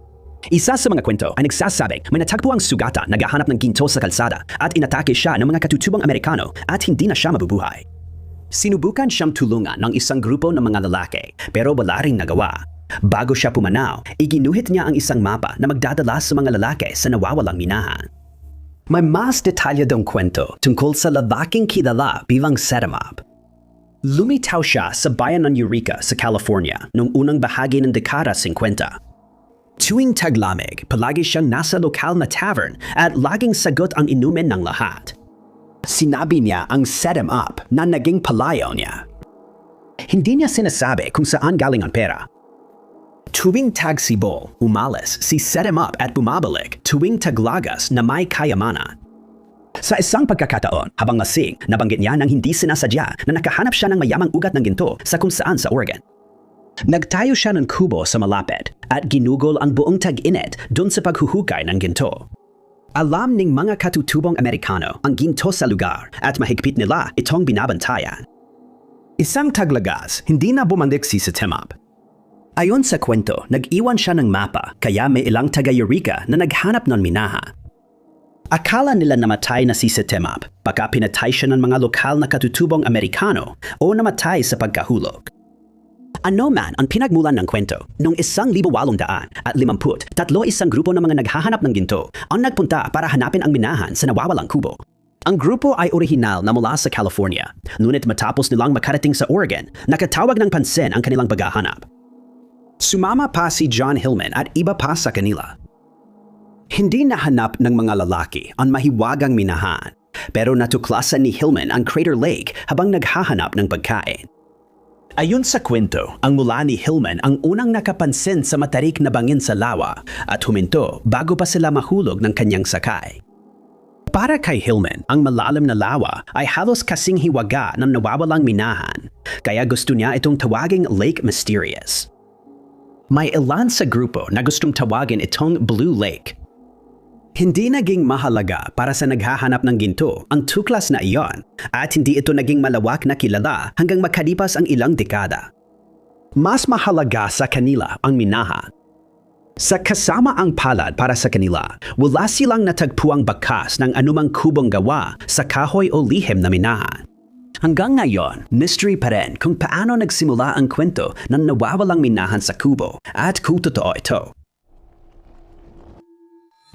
Speaker 2: Isa sa mga kwento ay nagsasabing may natagpuang sugatan naghahanap ng ginto sa kalsada at inatake siya ng mga katutubong Amerikano at hindi na siya mabubuhay. Sinubukan siyang tulungan ng isang grupo ng mga lalaki pero wala ring nagawa. Bago siya pumanaw, iginuhit niya ang isang mapa na magdadala sa mga lalaki sa nawawalang minahan. May mas detalyadong kwento tungkol sa lalaking kilala bilang Setamap. Lumitaw siya sa bayan ng Eureka sa California noong unang bahagi ng dekada 50. Tuwing taglamig, palagi siyang nasa lokal na tavern at laging sagot ang inumin ng lahat. Sinabi niya ang set him up na naging palayaw niya. Hindi niya sinasabi kung saan galing ang pera. Tuwing tagsibol, umalis si set him up at bumabalik tuwing taglagas na may kayamanan. Sa isang pagkakataon, habang lasing, nabanggit niya nang hindi sinasadya na nakahanap siya ng mayamang ugat ng ginto sa kung saan sa Oregon. Nagtayo siya ng kubo sa malapit at ginugol ang buong tag-init dun sa paghuhukay ng ginto. Alam ng mga katutubong Amerikano ang ginto sa lugar at mahigpit nila itong binabantayan. Isang taglagas, hindi na bumalik si Setamap. Ayon sa kwento, nag-iwan siya ng mapa kaya may ilang taga-Eureka na naghanap ng minaha. Akala nila namatay na si Setamap baka pinatay siya ng mga lokal na katutubong Amerikano o namatay sa pagkahulog. Ano man ang pinagmulan ng kwento, noong 1850 isang grupo ng mga naghahanap ng ginto ang nagpunta para hanapin ang minahan sa nawawalang kubo. Ang grupo ay orihinal na mula sa California, ngunit matapos nilang makarating sa Oregon, nakatawag ng pansin ang kanilang paghahanap. Sumama pa si John Hillman at iba pa sa kanila. Hindi nahanap ng mga lalaki ang mahiwagang minahan, pero natuklasan ni Hillman ang Crater Lake habang naghahanap ng pagkain. Ayon sa kwento, ang mula ni Hillman ang unang nakapansin sa matarik na bangin sa lawa at huminto bago pa sila mahulog ng kanyang sakay. Para kay Hillman, ang malalim na lawa ay halos kasing hiwaga ng nawawalang minahan, kaya gusto niya itong tawaging Lake Mysterious. May ilan sa grupo na gustong tawagin itong Blue Lake. Hindi naging mahalaga para sa naghahanap ng ginto ang tuklas na iyon at hindi ito naging malawak na kilala hanggang makalipas ang ilang dekada. Mas mahalaga sa kanila ang minahan. Sa kasama ang palad para sa kanila, wala silang natagpuang bakas ng anumang kubong gawa sa kahoy o lihim na minahan. Hanggang ngayon, mystery pa rin kung paano nagsimula ang kwento ng nawawalang minahan sa kubo at kung totoo ito.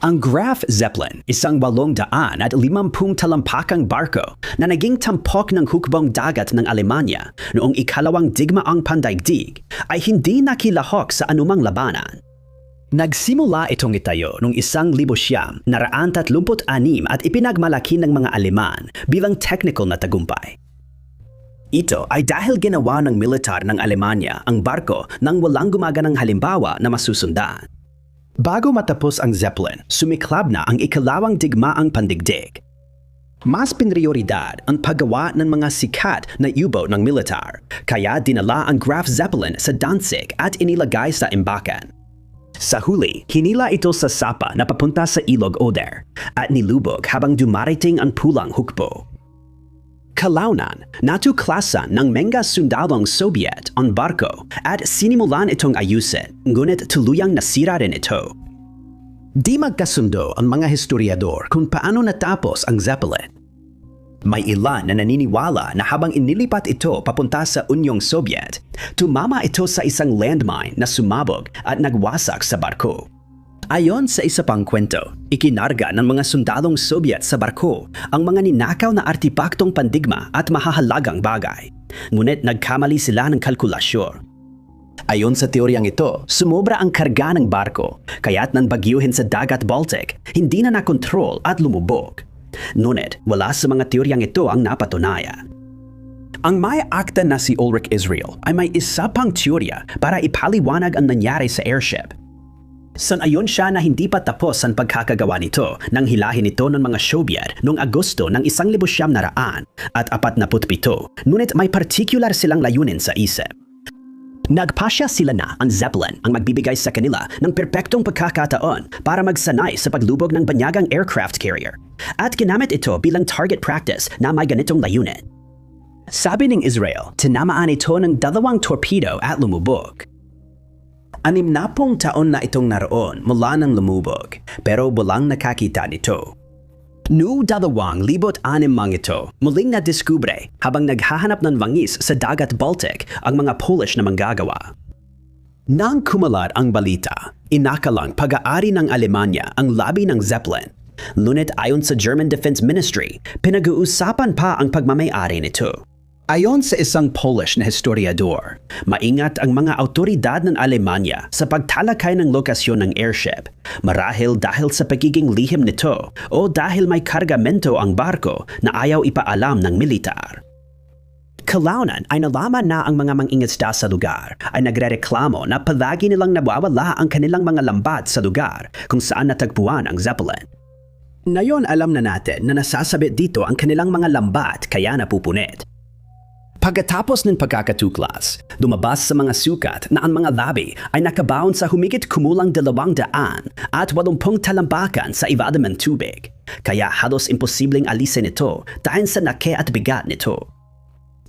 Speaker 2: Ang Graf Zeppelin, isang 850 talampakang barko na naging tampok ng hukbong dagat ng Alemanya noong ikalawang digmaang pandaigdig, ay hindi nakilahok sa anumang labanan. Nagsimula itong itayo noong 1936 at ipinagmalaki ng mga Aleman bilang technical na tagumpay. Ito ay dahil ginawa ng militar ng Alemanya ang barko nang walang gumaganang halimbawa na masusundan. Bago matapos ang Zeppelin, sumiklab na ang ikalawang digmaang pandigdig. Mas pinrioridad ang paggawa ng mga sikat na U-boat ng militar, kaya dinala ang Graf Zeppelin sa Danzig at inilagay sa imbakan. Sa huli, hinila ito sa sapa na papunta sa Ilog Oder at nilubog habang dumarating ang pulang hukbo. Kalaunan, natuklasan ng mga sundalong Soviet ang barko at sinimulan itong ayusin, ngunit tuluyang nasira rin ito. Di magkasundo ang mga historiador kung paano natapos ang Zeppelin. May ilan na naniniwala na habang inilipat ito papunta sa Unyong Soviet, tumama ito sa isang landmine na sumabog at nagwasak sa barko. Ayon sa isa pang kwento, ikinarga ng mga sundalong Soviet sa barko ang mga ninakaw na artipaktong pandigma at mahahalagang bagay. Ngunit nagkamali sila ng kalkulasyon. Ayon sa teoryang ito, sumobra ang karga ng barko, kaya't nang bagyuhin sa dagat Baltic, hindi na nakontrol at lumubog. Ngunit wala sa mga teoryang ito ang napatunayan. Ang may akta na si Ulrich Israel ay may isa pang teorya para ipaliwanag ang nangyari sa airship. Sanayon siya na hindi pa tapos ang pagkakagawa nito nang hilahin ito ng mga Soviet noong Agosto ng 1947 at 47, ngunit may particular silang layunin sa isip. Nagpasya sila na ang Zeppelin ang magbibigay sa kanila ng perpektong pagkakataon para magsanay sa paglubog ng banyagang aircraft carrier at ginamit ito bilang target practice na may ganitong layunin. Sabi ng Israel, tinamaan ito ng 2 torpedo at lumubog. 60 taon na itong naroon mula nang lumubog, pero walang nakakita nito. Noong 2006 mang ito, muling nadiskubre habang naghahanap ng wangis sa dagat Baltic ang mga Polish na manggagawa. Nang kumalat ang balita, inakalang pag-aari ng Alemanya ang labi ng Zeppelin. Ngunit ayon sa German Defense Ministry, pinag-uusapan pa ang pagmamay-ari nito. Ayon sa isang Polish na historiador, maingat ang mga awtoridad ng Alemanya sa pagtalakay ng lokasyon ng airship, marahil dahil sa pagiging lihim nito o dahil may kargamento ang barko na ayaw ipaalam ng militar. Kalaunan ay nalaman na ang mga mangingisda sa lugar ay nagrereklamo na palagi nilang nawawala ang kanilang mga lambat sa lugar kung saan natagpuan ang Zeppelin. Ngayon alam na natin na nasasabit dito ang kanilang mga lambat kaya napupunit. Pagkatapos ng pagkakatuklas, lumabas sa mga sukat na ang mga labi ay nakabaon sa humigit kumulang 200 at 80 talambakan sa ibabaw ng tubig. Kaya halos imposibleng alisin ito dahil sa laki at bigat nito.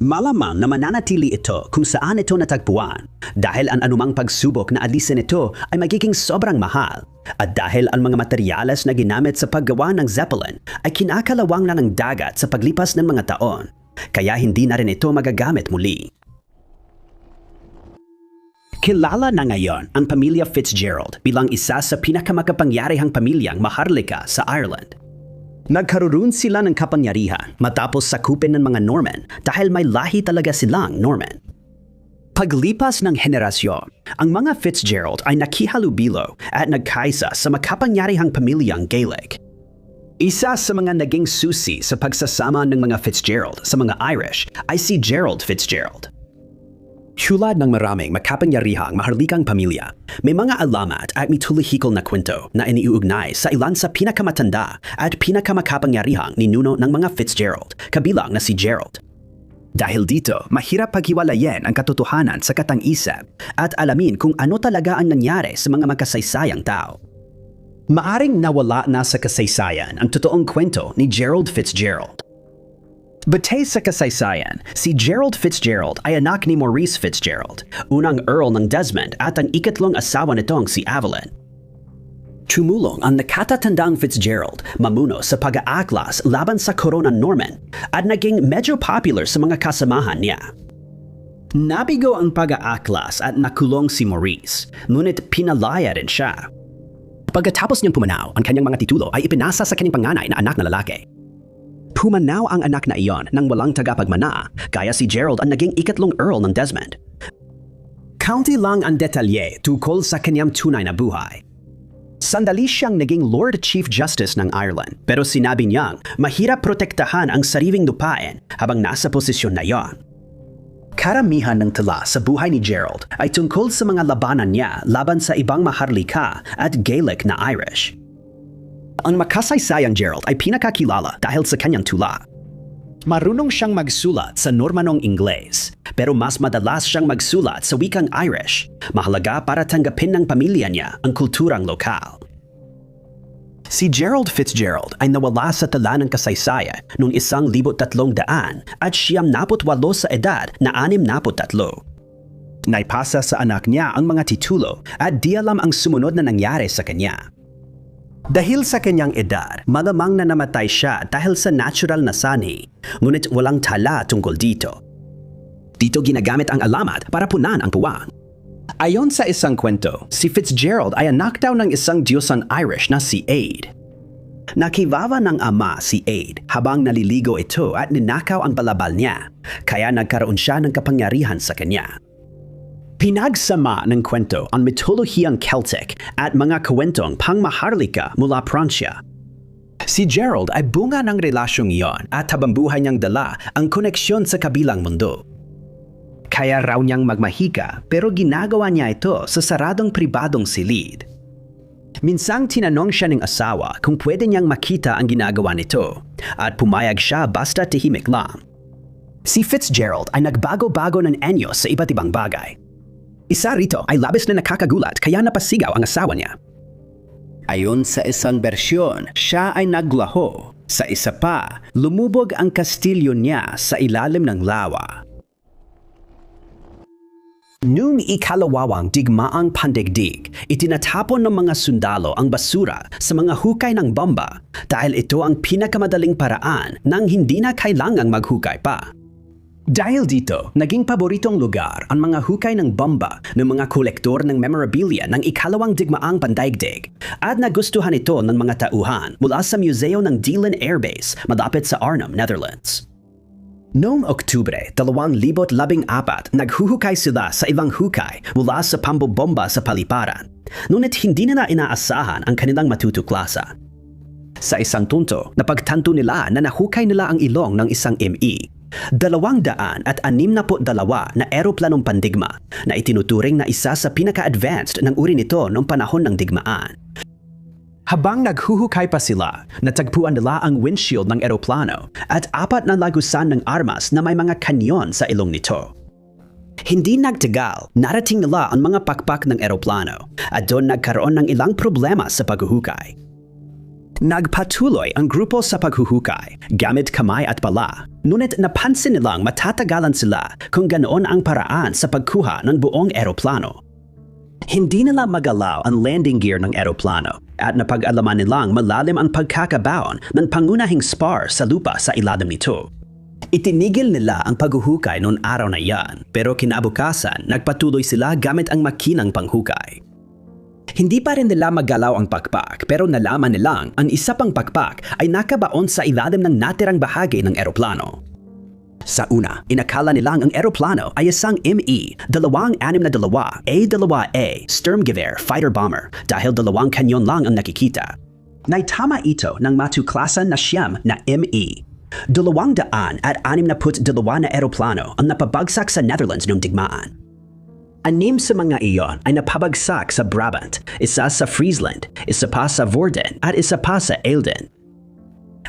Speaker 2: Malamang na mananatili ito kung saan ito natagpuan dahil ang anumang pagsubok na alisin ito ay magiging sobrang mahal. At dahil ang mga materyales na ginamit sa paggawa ng Zeppelin ay kinakalawang na ng dagat sa paglipas ng mga taon. Kaya hindi na rin ito magagamit muli. Kilala na ngayon ang pamilya Fitzgerald bilang isa sa pinakamakapangyarihang pamilyang maharlika sa Ireland. Nagkaroon sila ng kapangyarihan matapos sakupin ng mga Norman dahil may lahi talaga silang Norman. Paglipas ng henerasyon, ang mga Fitzgerald ay nakihalubilo at nagkaisa sa makapangyarihang pamilyang Gaelic. Isa sa mga naging susi sa pagsasama ng mga Fitzgerald sa mga Irish ay si Gerald Fitzgerald. Tulad ng maraming makapangyarihang maharlikang pamilya, may mga alamat at mitolihikal na kwento na iniuugnay sa ilan sa pinakamatanda at pinakamakapangyarihang ninuno ng mga Fitzgerald, kabilang na si Gerald. Dahil dito, mahirap paghiwalayin ang katotohanan sa katang-isip at alamin kung ano talaga ang nangyari sa mga makasaysayang tao. Maaring nawala na sa kasaysayan ang totoong kwento ni Gerald Fitzgerald. Batay sa kasaysayan, si Gerald Fitzgerald ay anak ni Maurice Fitzgerald, unang Earl ng Desmond at ang ikatlong asawa nitong si Evelyn. Tumulong ang nakatatandang Fitzgerald mamuno sa pag-aaklas laban sa Corona Norman at naging medyo popular sa mga kasamahan niya. Nabigo ang pag-aaklas at nakulong si Maurice, ngunit pinalaya rin siya. Pagkatapos niyang pumanaw, ang kanyang mga titulo ay ipinasa sa kanyang panganay na anak na lalaki. Pumanaw ang anak na iyon nang walang tagapagmana, kaya si Gerald ang naging ikatlong Earl ng Desmond. Kaunti lang ang detalye tungkol sa kanyang tunay na buhay. Sandali siyang naging Lord Chief Justice ng Ireland, pero sinabi niyang mahirap protektahan ang sariling lupain habang nasa posisyon na iyon. Karamihan ng tala sa buhay ni Gerald ay tungkol sa mga labanan niya laban sa ibang maharlika at Gaelic na Irish. Ang makasaysayang Gerald ay pinakakilala dahil sa kanyang tula. Marunong siyang magsulat sa Normanong Ingles, pero mas madalas siyang magsulat sa wikang Irish, mahalaga para tanggapin ng pamilya niya ang kulturang lokal.
Speaker 1: Si Gerald Fitzgerald ay nawala sa tala ng kasaysayan noong 1300 at 98 sa edad na 63. Naipasa sa anak niya ang mga titulo at di alam ang sumunod na nangyari sa kanya. Dahil sa kanyang edad, malamang na namatay siya dahil sa natural na sanhi, ngunit walang tala tungkol dito. Dito ginagamit ang alamat para punan ang puwang. Ayon sa isang kwento, si Fitzgerald ay anak daw ng isang diyosang Irish na si Aed. Nakivava ng ama si Aed habang naliligo ito at ninakaw ang balabal niya, kaya nagkaroon siya ng kapangyarihan sa kanya. Pinagsama ng kwento ang mitolohiyang Celtic at mga kwentong pangmaharlika mula Pransya. Si Gerald ay bunga ng relasyong iyon at habang buhay niyang dala ang koneksyon sa kabilang mundo. Kaya raw niyang magmahika pero ginagawa niya ito sa saradong pribadong silid. Minsang tinanong siya ng asawa kung pwede niyang makita ang ginagawa nito at pumayag siya basta tahimik lang. Si Fitzgerald ay nagbago-bago ng anyo sa iba't ibang bagay. Isa rito ay labis na nakakagulat kaya napasigaw ang asawa niya. Ayon sa isang bersyon, siya ay naglaho. Sa isa pa, lumubog ang kastilyo niya sa ilalim ng lawa. Noong ikalawawang digmaang pandaigdig, itinatapon ng mga sundalo ang basura sa mga hukay ng bomba dahil ito ang pinakamadaling paraan nang hindi na kailangang maghukay pa. Dahil dito, naging paboritong lugar ang mga hukay ng bomba ng mga kolektor ng memorabilia ng ikalawang digmaang pandaigdig at nagustuhan ito ng mga tauhan mula sa museo ng Deelen Air Base malapit sa Arnhem, Netherlands. Noong Oktubre 2014, naghuhukay sila sa ibang hukay mula sa pambobomba sa paliparan, ngunit hindi nila inaasahan ang kanilang matutuklasan. Sa isang punto, napagtanto nila na nahukay nila ang ilong ng isang ME. 262 na eroplanong pandigma na itinuturing na isa sa pinaka-advanced ng uri nito noong panahon ng digmaan. Habang naghuhukay pa sila, natagpuan nila ang windshield ng eroplano at 4 na lagusan ng armas na may mga kanyon sa ilong nito. Hindi nagtagal, narating nila ang mga pakpak ng eroplano at doon nagkaroon ng ilang problema sa paghuhukay. Nagpatuloy ang grupo sa paghuhukay gamit kamay at pala, ngunit napansin nilang matatagalan sila kung ganoon ang paraan sa pagkuha ng buong eroplano. Hindi nila magalaw ang landing gear ng eroplano at napag-alaman nilang malalim ang pagkakabaon ng pangunahing spar sa lupa sa ilalim nito. Itinigil nila ang paghuhukay noong araw na yan, pero kinabukasan nagpatuloy sila gamit ang makinang panghukay. Hindi pa rin nila magalaw ang pakpak pero nalaman nilang ang isa pang pakpak ay nakabaon sa ilalim ng natirang bahagi ng eroplano. Sa una, inakala nilang ang eroplano ay isang ME-262 A2A Sturmgewehr fighter bomber dahil 2 kanyon lang ang nakikita. Naitama ito ng matuklasan na siyam na ME. 262 na eroplano ang napabagsak sa Netherlands noong digmaan. 6 sa mga iyon ay napabagsak sa Brabant, isa sa Friesland, isa pa sa Vorden at isa pa sa Eilden.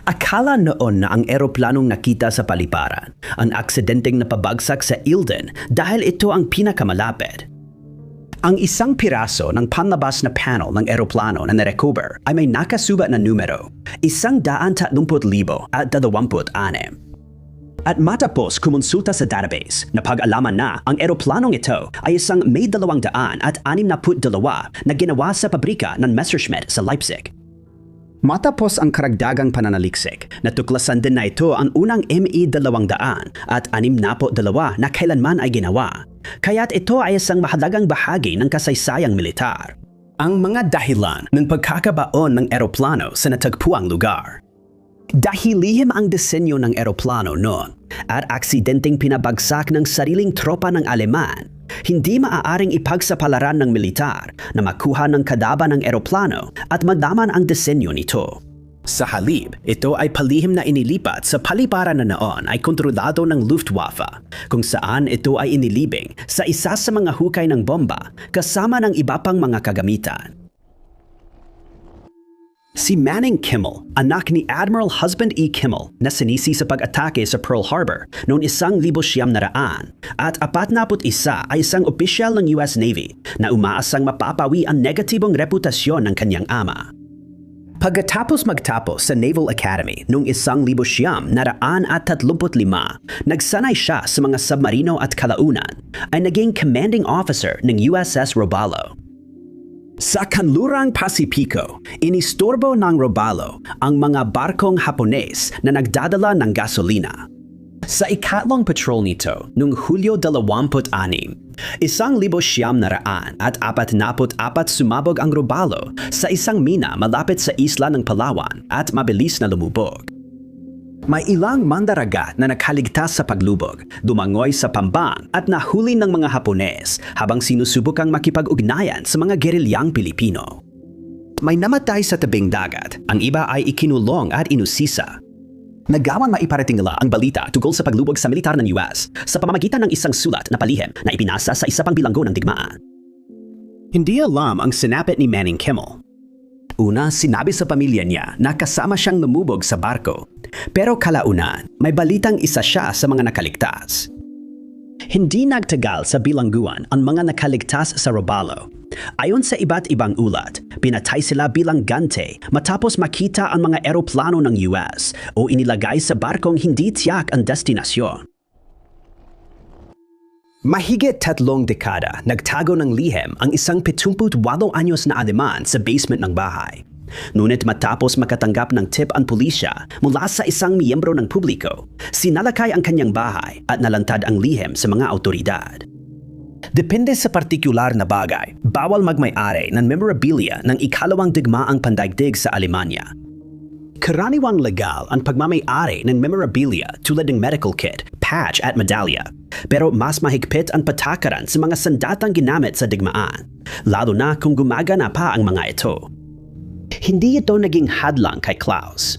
Speaker 1: Akala noon na ang eroplanong nakita sa paliparan ang aksidenteng napabagsak sa Eilden dahil ito ang pinakamalapit. Ang isang piraso ng panlabas na panel ng eroplano na narecover ay may nakasubat na numero, 130,026. At matapos kumonsulta sa database, napag-alaman na ang eroplanong ito ay isang May 262 na ginawa sa pabrika ng Messerschmitt sa Leipzig. Matapos ang karagdagang pananaliksik, natuklasan din na ito ang unang ME-200 at 62 na kailanman ay ginawa, kaya't ito ay isang mahalagang bahagi ng kasaysayang militar. Ang mga dahilan ng pagkakabaon ng eroplano sa natagpuang lugar. Dahil lihim ang disenyo ng eroplano noon at aksidenteng pinabagsak ng sariling tropa ng Aleman, hindi maaaring ipagsapalaran ng militar na makuha ng kadaba ng eroplano at magdaman ang disenyo nito. Sa halip, ito ay palihim na inilipat sa paliparan na noon ay kontrolado ng Luftwaffe, kung saan ito ay inilibing sa isa sa mga hukay ng bomba kasama ng iba pang mga kagamitan. Si Manning Kimmel, anak ni Admiral Husband E. Kimmel na sinisi sa pag-atake sa Pearl Harbor noong 1900 at 41 ay isang opisyal ng US Navy na umaasang mapapawi ang negatibong reputasyon ng kanyang ama. Pagkatapos magtapos sa Naval Academy noong 1935, nagsanay siya sa mga submarino at kalaunan ay naging commanding officer ng USS Robalo. Sa kanlurang Pasipiko, inistorbo ng Robalo ang mga barkong Hapones na nagdadala ng gasolina. Sa ikatlong patrol nito, noong Hulyo 26, 1,944 sumabog ang Robalo sa isang mina malapit sa isla ng Palawan at mabilis na lumubog. May ilang mandaragat na nakaligtas sa paglubog, dumangoy sa Pambang at nahuli ng mga Hapones habang sinusubukang makipag-ugnayan sa mga gerilyang Pilipino. May namatay sa tabing dagat, ang iba ay ikinulong at inusisa. Nagawang maiparating nila ang balita tungkol sa paglubog sa militar ng US sa pamamagitan ng isang sulat na palihim na ipinasa sa isa pang bilanggo ng digmaan. Hindi alam ang sinapit ni Manning Kimmel. Una, sinabi sa pamilya niya na kasama siyang lumubog sa barko. Pero kalaunan, may balitang isa siya sa mga nakaligtas. Hindi nagtagal sa bilangguan ang mga nakaligtas sa Robalo. Ayon sa iba't ibang ulat, pinatay sila bilang gante matapos makita ang mga eroplano ng US o inilagay sa barkong hindi tiyak ang destinasyon. Mahigit 3 dekada, nagtago ng lihim ang isang 78 anyos na Aleman sa basement ng bahay. Ngunit matapos makatanggap ng tip ang pulisya mula sa isang miyembro ng publiko, sinalakay ang kanyang bahay at nalantad ang lihim sa mga autoridad. Depende sa partikular na bagay, bawal magmay-ari ng memorabilia ng ikalawang digmaang pandaigdig sa Alemanya. Karaniwang legal ang pagmamay-ari ng memorabilia tulad ng medical kit, patch at medalya. Pero mas mahigpit ang patakaran sa mga sandatang ginamit sa digmaan, lalo na kung gumagana pa ang mga ito. Hindi ito naging hadlang kay Klaus.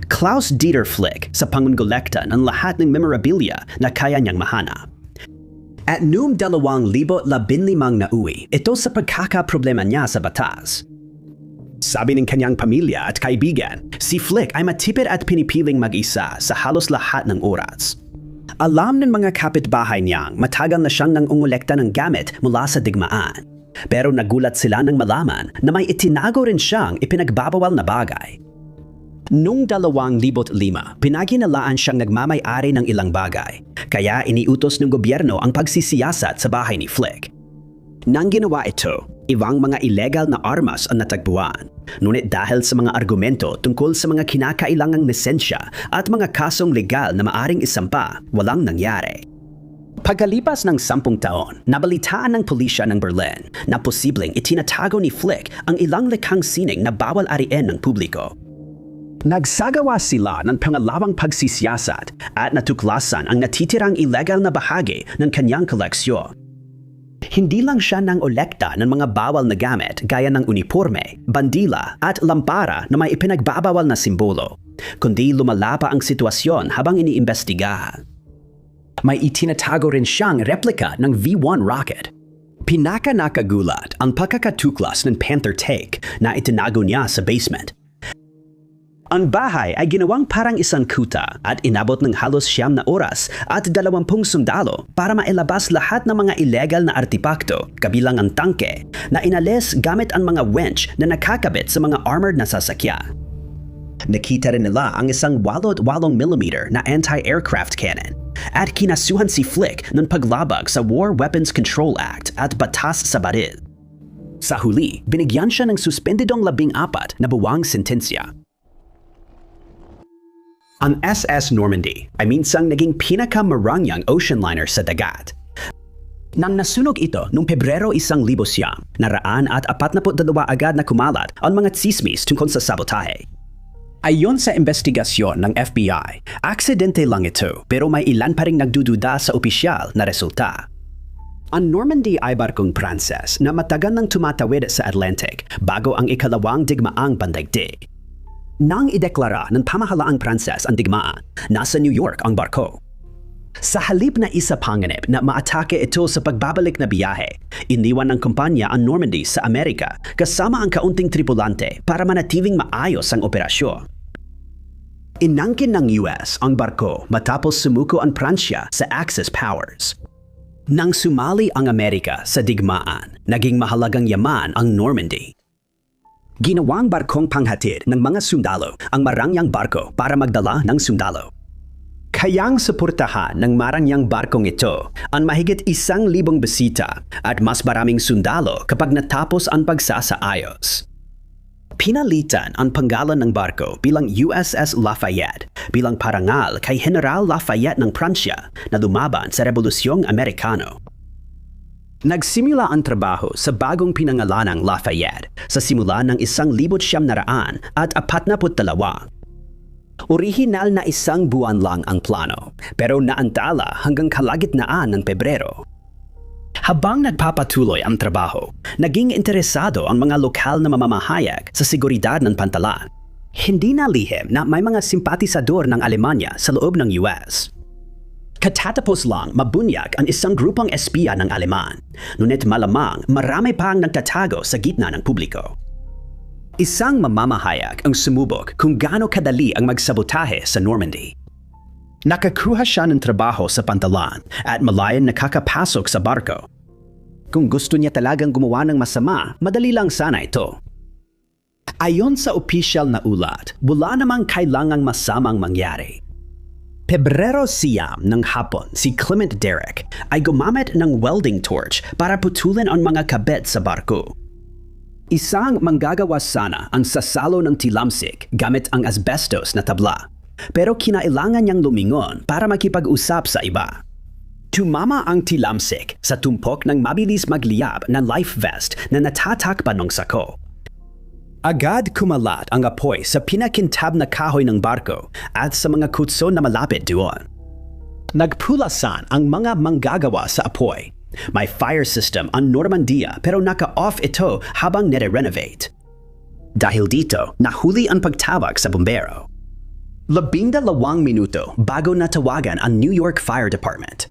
Speaker 1: Klaus Dieter Flick sa pangungulekta ng lahat ng memorabilia na kaya niyang mahanap. At noong 2015 nauwi, ito sa pagkakaproblema niya sa batas. Sabi ng kanyang pamilya at kaibigan, si Flick ay matipid at pinipiling mag-isa sa halos lahat ng oras. Alam ng mga kapitbahay niyang matagal na siyang nangungulekta ng gamit mula sa digmaan. Pero nagulat sila nang malaman na may itinago rin siyang ipinagbabawal na bagay. Noong 2005, pinaginalaan siyang nagmamay-ari ng ilang bagay, kaya iniutos ng gobyerno ang pagsisiyasat sa bahay ni Flick. Nang ginawa ito, ibang mga illegal na armas ang natagpuan. Ngunit dahil sa mga argumento tungkol sa mga kinakailangang lisensya at mga kasong legal na maaring isampa, walang nangyari. Pagkalipas ng 10 taon, nabalitaan ng pulisya ng Berlin na posibleng itinatago ni Flick ang ilang likhang sining na bawal ariin ng publiko. Nagsagawa sila ng pangalawang pagsisiyasat at natuklasan ang natitirang illegal na bahagi ng kanyang koleksyon. Hindi lang siya nang olekta ng mga bawal na gamit gaya ng uniforme, bandila at lampara na may ipinagbabawal na simbolo, kundi lumala pa ang sitwasyon habang iniimbestigahan. May itinatago rin siyang replika ng V1 rocket. Pinaka-nakagulat ang pagkakatuklas ng Panther Take na itinago niya sa basement. Ang bahay ay ginawang parang isang kuta at inabot ng halos 9 na oras at 20 sundalo para mailabas lahat ng mga illegal na artipakto, kabilang ang tangke, na inalis gamit ang mga winch na nakakabit sa mga armored na sasakyan. Nakita rin nila ang isang 88mm na anti-aircraft cannon at kinasuhan si Flick ng paglabag sa War Weapons Control Act at batas sa baril. Sa huli, binigyan siya ng suspendidong 14 na buwang sentensya. Ang SS Normandy ay minsang naging pinakamarangyang ocean liner sa dagat. Nang nasunog ito noong Pebrero 1942, agad na kumalat ang mga tsismis tungkol sa sabotahe. Ayon sa investigasyon ng FBI, aksidente lang ito pero may ilan pa ring nagdududa sa opisyal na resulta. Ang Normandy ay barkong Pranses na matagal nang tumatawid sa Atlantic bago ang ikalawang digmaang pandaigdig. Nang ideklara ng pamahalaang Pranses ang digmaan, nasa New York ang barko. Sa halip na isa panganib na maatake ito sa pagbabalik na biyahe, iniwan ng kumpanya ang Normandy sa Amerika kasama ang kaunting tripulante para manatiling maayos ang operasyon. Inangkin ng US ang barko matapos sumuko ang Pransya sa Axis powers. Nang sumali ang Amerika sa digmaan, naging mahalagang yaman ang Normandy.
Speaker 2: Ginawang barkong panghatid ng mga sundalo ang marangyang barko para magdala ng sundalo. Kayang suportahan ng marangyang barkong ito ang mahigit 1,000 bisita at mas maraming sundalo kapag natapos ang pagsasaayos. Pinalitan ang pangalan ng barko bilang USS Lafayette bilang parangal kay General Lafayette ng Pransya na lumaban sa Rebolusyong Amerikano. Nagsimula ang trabaho sa bagong pinangalanang Lafayette sa simula ng 1942. Orihinal na 1 buwan lang ang plano, pero naantala hanggang kalagitnaan ng Pebrero. Habang nagpapatuloy ang trabaho, naging interesado ang mga lokal na mamamahayag sa seguridad ng pantalan. Hindi na lihim na may mga simpatisador ng Alemanya sa loob ng US. Katatapos lang mabunyag ang isang grupong espiya ng Aleman, ngunit malamang marami pang nagtatago sa gitna ng publiko. Isang mamamahayag ang sumubok kung gaano kadali ang magsabotahe sa Normandy. Nakakuha siya ng trabaho sa pantalan at malayan nakakapasok sa barko. Kung gusto niya talagang gumawa ng masama, madali lang sana ito. Ayon sa opisyal na ulat, wala namang kailangang masamang mangyari. Pebrero siyam ng hapon, si Clement Derrick ay gumamit ng welding torch para putulin ang mga kabit sa barko. Isang manggagawa sana ang sasalo ng tilamsik gamit ang asbestos na tabla, pero kinailangan niyang lumingon para makipag-usap sa iba. Tumama ang tilamsik sa tumpok ng mabilis magliyab na life vest na natatakpan ng sako. Agad kumalat ang apoy sa pinakintab na kahoy ng barko at sa mga kutso na malapit doon. Nagpulasan ang mga manggagawa sa apoy. May fire system ang Normandia pero naka-off ito habang nire-renovate. Dahil dito, nahuli ang pagtawag sa bumbero. 12 minuto bago natawagan ang New York Fire Department.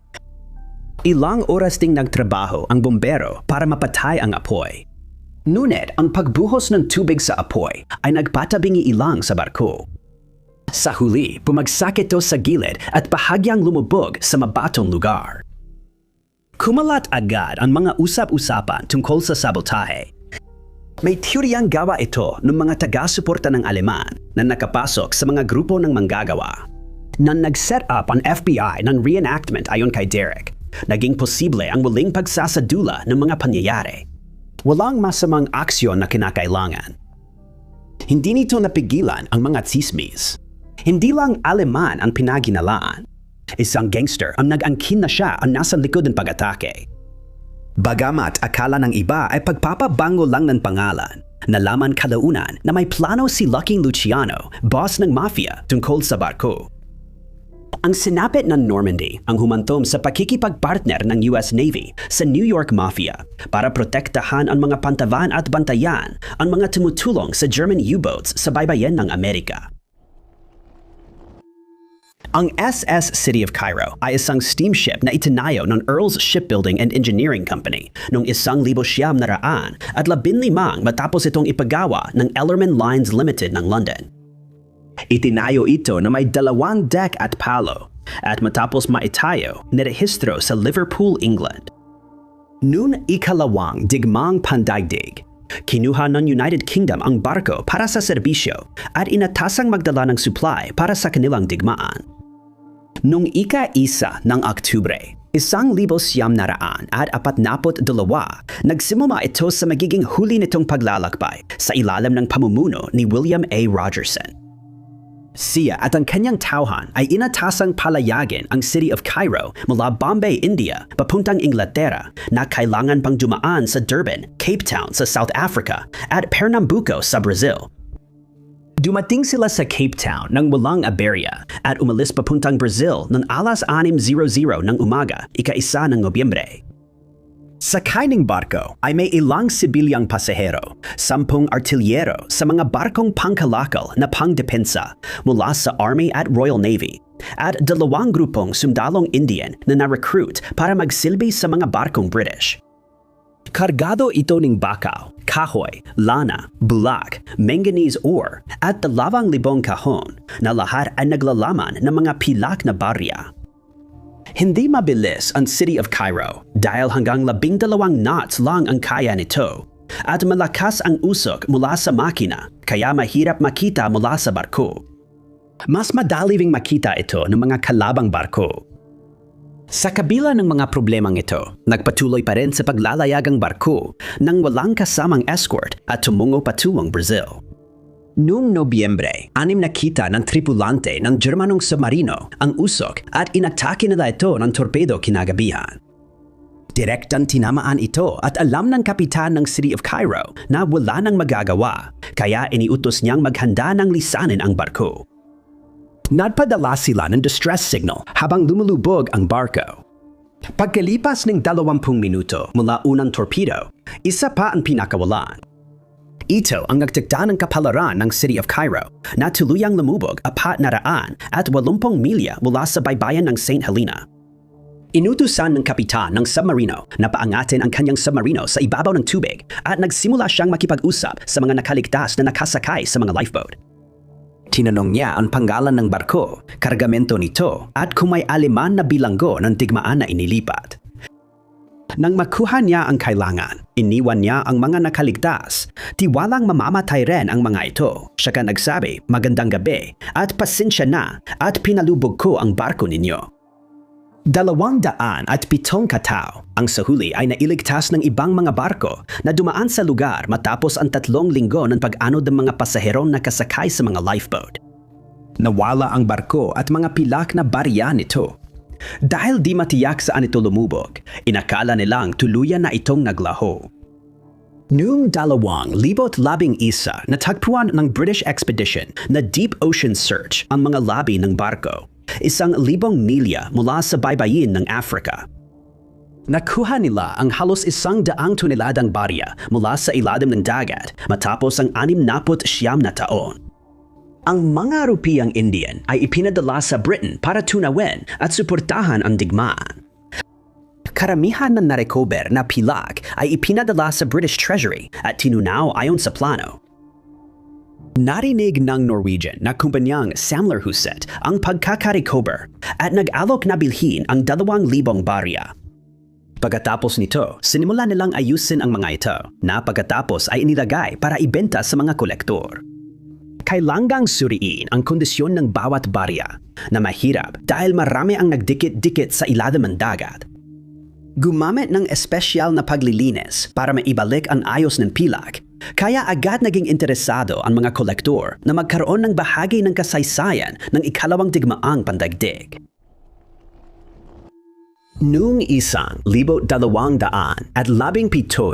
Speaker 2: Ilang oras ding nagtrabaho ang bumbero para mapatay ang apoy. Ngunit ang pagbuhos ng tubig sa apoy ay nagpatabingi ilang sa barko. Sa huli, bumagsak ito sa gilid at bahagyang lumubog sa mabatong lugar. Kumalat agad ang mga usap-usapan tungkol sa sabotahe. May teoryang gawa ito ng mga taga-suporta ng Aleman na nakapasok sa mga grupo ng manggagawa. Nang nag-set up ang FBI ng reenactment ayon kay Derrick, naging posible ang muling pagsasadula ng mga pangyayari. Walang masamang aksyon na kinakailangan. Hindi nito napigilan ang mga tsismis. Hindi lang Aleman ang pinaginalaan. Isang gangster ang nag-angkin na siya ang nasa likod ng pag-atake. Bagamat akala ng iba ay pagpapabango lang ng pangalan, nalaman kalaunan na may plano si Lucky Luciano, boss ng mafia, tungkol sa barko. Ang sinapit ng Normandy ang humantom sa pakikipagpartner ng US Navy sa New York Mafia para protektahan ang mga pantaban at bantayan ang mga tumutulong sa German U-boats sa baybayin ng Amerika. Ang SS City of Cairo ay isang steamship na itinayo ng Earls Shipbuilding and Engineering Company noong 1915 at 15 matapos itong ipagawa ng Ellerman Lines Limited ng London. Itinayo ito na may 2 deck at palo at matapos maitayo, nirehistro sa Liverpool, England. Noong ikalawang digmaang pandaigdig, kinuha ng United Kingdom ang barko para sa serbisyo at inatasang magdala ng supply para sa kanilang digmaan. Noong ika-1 ng Oktubre, 1942, nagsimula ito sa magiging huli nitong paglalakbay sa ilalim ng pamumuno ni William A. Rogerson. Siya at ang kanyang tauhan ay inatasang palayagin ang City of Cairo mula Bombay, India, papuntang Inglaterra na kailangan pang dumaan sa Durban, Cape Town sa South Africa at Pernambuco sa Brazil. Dumating sila sa Cape Town nang walang aberya at umalis papuntang Brazil ng 6:00 ng umaga, ika-1 ng Nobyembre. Sakay ng barko ay may ilang sibilyang pasahero, 10 artilyero sa mga barkong pangkalakal na pangdepensa mula sa Army at Royal Navy at 2 grupong sundalong Indian na na-recruit para magsilbi sa mga barkong British. Kargado ito ng bakaw, kahoy, lana, bulak, manganese ore at 2,000 kahon na lahat ay naglalaman ng mga pilak na barya. Hindi mabilis ang City of Cairo dahil hanggang 12 knots lang ang kaya nito.
Speaker 1: at malakas ang usok mula sa makina kaya mahirap makita mula sa barko. Mas madali ring makita ito ng mga kalabang barko. Sa kabila ng mga problemang ito, nagpatuloy pa rin sa paglalayag ang barko nang walang kasamang escort at tumungo patungong Brazil. Noong Nobyembre, 6 na kita ng tripulante ng Germanong submarino ang usok at inatake nila ito ng torpedo kinagabihan. Direktang tinamaan ito at alam ng kapitan ng City of Cairo na wala nang magagawa, kaya iniutos niyang maghanda ng lisanin ang barko. Nagpadala sila ng distress signal habang lumulubog ang barko. Pagkalipas ng 20 minuto mula unang torpedo, isa pa ang pinakawalan. Ito ang nagtakda ng kapalaran ng City of Cairo na tuluyang lumubog 480 milya mula sa baybayan ng St. Helena. Inutusan ng kapitan ng submarino na paangatin ang kanyang submarino sa ibabaw ng tubig at nagsimula siyang makipag-usap sa mga nakaligtas na nakasakay sa mga lifeboat. Tinanong niya ang pangalan ng barko, kargamento nito at kung may aliman na bilanggo ng digmaan na inilipat. Nang makuha niya ang kailangan, iniwan niya ang mga nakaligtas. Tiwalang mamamatay rin ang mga ito. Siya ka nagsabi, magandang gabi at pasensya na at pinalubog ko ang barko ninyo. 207 katao ang sa huli ay nailigtas ng ibang mga barko na dumaan sa lugar matapos ang 3 linggo ng pag-anod ng mga pasaherong nakasakay sa mga lifeboat. Nawala ang barko at mga pilak na barya nito. Dahil di matiyak saan ito lumubog, inakala nilang tuluyan na itong naglaho. Noong 2011, natagpuan ng British Expedition na deep ocean search ang mga labi ng barko, 1,000 milya mula sa baybayin ng Africa. Nakuha nila ang halos 100 toneladang barya mula sa ilalim ng dagat matapos ang 69 na taon. Ang mga rupiyang Indian ay ipinadala sa Britain para tunawin at suportahan ang digmaan. Karamihan ng narecover na pilak ay ipinadala sa British Treasury at tinunaw ayon sa plano. Narinig ng Norwegian na kumpanyang Samlerhuset ang pagkakarecover at nag-alok na bilhin ang 2,000 barya. Pagkatapos nito, sinimulan nilang ayusin ang mga ito na pagkatapos ay inilagay para ibenta sa mga kolektor. Kailangang suriin ang kondisyon ng bawat barya na mahirap dahil marami ang nagdikit-dikit sa ilalim ng dagat. Gumamit ng espesyal na paglilinis para maibalik ang ayos ng pilak, kaya agad naging interesado ang mga kolektor na magkaroon ng bahagi ng kasaysayan ng ikalawang digmaang pandaigdig. Noong 1,217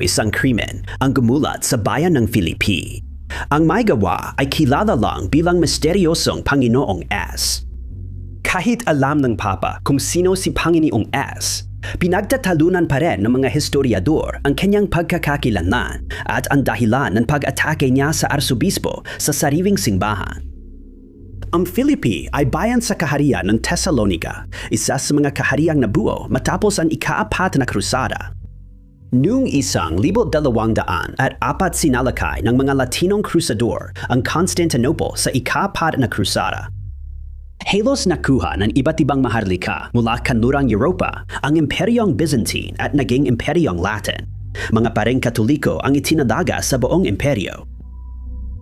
Speaker 1: isang krimen ang gumulat sa bayan ng Filipi. Ang may gawa ay kilala lang bilang misteryosong Panginoong S. Kahit alam ng Papa kung sino si Panginoong S, pinagtatalunan pa rin ng mga historiador ang kanyang pagkakakilanlan at ang dahilan ng pag-atake niya sa arsobispo sa sariling simbahan. Ang Filipi ay bayan sa kaharian ng Thessalonica, isa sa mga kahariang nabuo matapos ang ika-4 na krusada. Noong 1204 sinalakay ng mga Latinong krusador ang Constantinople sa ika-4 na krusada. Halos nakuha ng iba't ibang maharlika mula kanlurang Europa ang Imperyong Byzantine at naging Imperyong Latin. Mga pareng Katoliko ang itinalaga sa buong imperyo.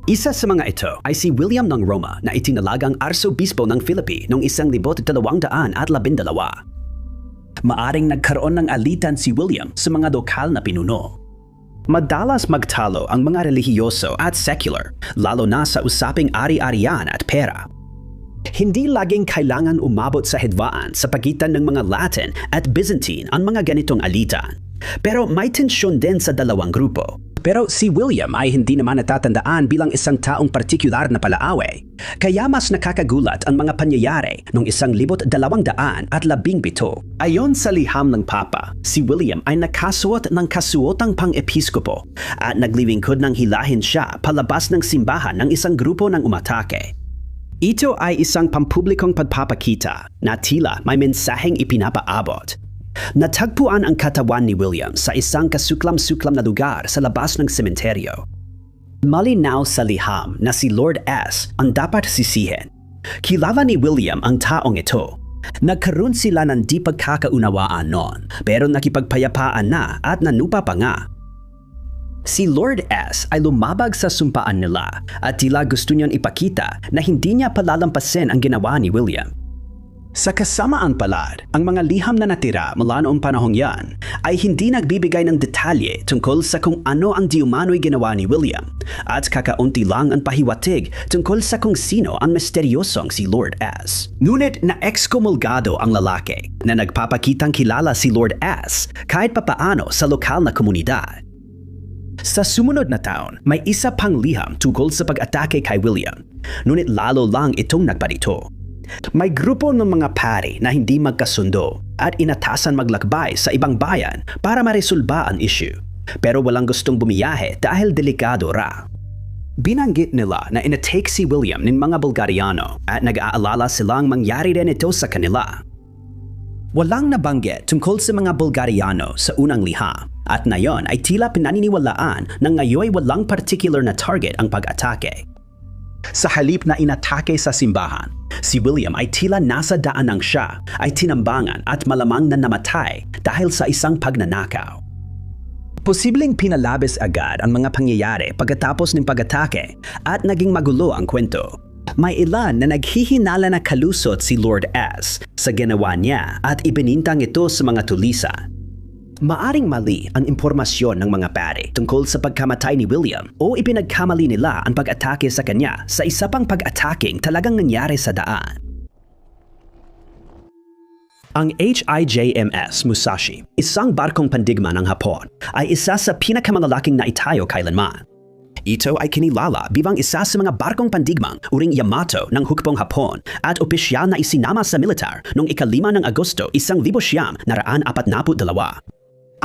Speaker 1: Isa sa mga ito ay si William ng Roma na itinalagang arsobispo ng Filipi noong 1212. Maaring nagkaroon ng alitan si William sa mga lokal na pinuno. Madalas magtalo ang mga relihiyoso at secular, lalo na sa usaping ari-arian at pera. Hindi laging kailangan umabot sa hidwaan sa pagitan ng mga Latin at Byzantine ang mga ganitong alitan. Pero may tensyon din sa dalawang grupo. Pero si William ay hindi naman natatandaan bilang isang taong partikular na palaawe. Kaya mas nakakagulat ang mga pangyayari noong 1217. Ayon sa liham ng Papa, si William ay nakasuot ng kasuotang pang-episkopo at naglilingkod ng hilahin siya palabas ng simbahan ng isang grupo ng umatake. Ito ay isang pampublikong pagpapakita na tila may mensaheng ipinapaabot. Natagpuan ang katawan ni William sa isang kasuklam-suklam na lugar sa labas ng sementeryo. Malinaw sa liham na si Lord S ang dapat sisihin. Kilala ni William ang taong ito. Nagkaroon sila ng di pagkakaunawaan noon, pero nakipagpayapaan na at nanupa pa nga.
Speaker 2: Si Lord S ay lumabag sa sumpaan nila at tila gusto niyang ipakita na hindi niya palalampasin ang ginawa ni William. Sa kasamaan palad, ang mga liham na natira mula noong panahong yan ay hindi nagbibigay ng detalye tungkol sa kung ano ang diumano'y ginawa ni William at kakaunti lang ang pahiwatig tungkol sa kung sino ang misteryosong si Lord S. Ngunit na-ekskomulgado ang lalaki na nagpapakitang kilala si Lord S kahit papaano sa lokal na komunidad. Sa sumunod na taon, may isa pang liham tungkol sa pag-atake kay William, ngunit lalo lang itong nagparito. May grupo ng mga pari na hindi magkasundo at inatasan maglakbay sa ibang bayan para maresolba ang issue, pero walang gustong bumiyahe dahil delikado raw. Binanggit nila na inatake si William ng mga Bulgariano at nag-aalala silang mangyari rin ito sa kanila. Walang nabanggit tungkol sa mga Bulgariano sa unang liham at ngayon ay tila pinaniniwalaan na ngayon walang particular na target ang pag-atake. Sa halip na inatake sa simbahan, si William ay tila nasa daanang siya ay tinambangan at malamang na namatay dahil sa isang pagnanakaw. Posibleng pinalabis agad ang mga pangyayari pagkatapos ng pag-atake at naging magulo ang kwento. May ilan na naghihinala na kalusot si Lord S sa ginawa niya at ibinintang ito sa mga tulisan. Maaring mali ang impormasyon ng mga pari tungkol sa pagkamatay ni William o ipinagkamali nila ang pag-atake sa kanya sa isa pang pag-ataking talagang nangyari sa daan. Ang HIJMS Musashi, isang barkong pandigma ng Hapon, ay isa sa pinakamalalaking naitayo kailanman. Ito ay kinilala bilang isa sa mga barkong pandigmang uring Yamato ng hukbong Hapon at opisyal na isinama sa militar noong 5 ng Agosto 1942.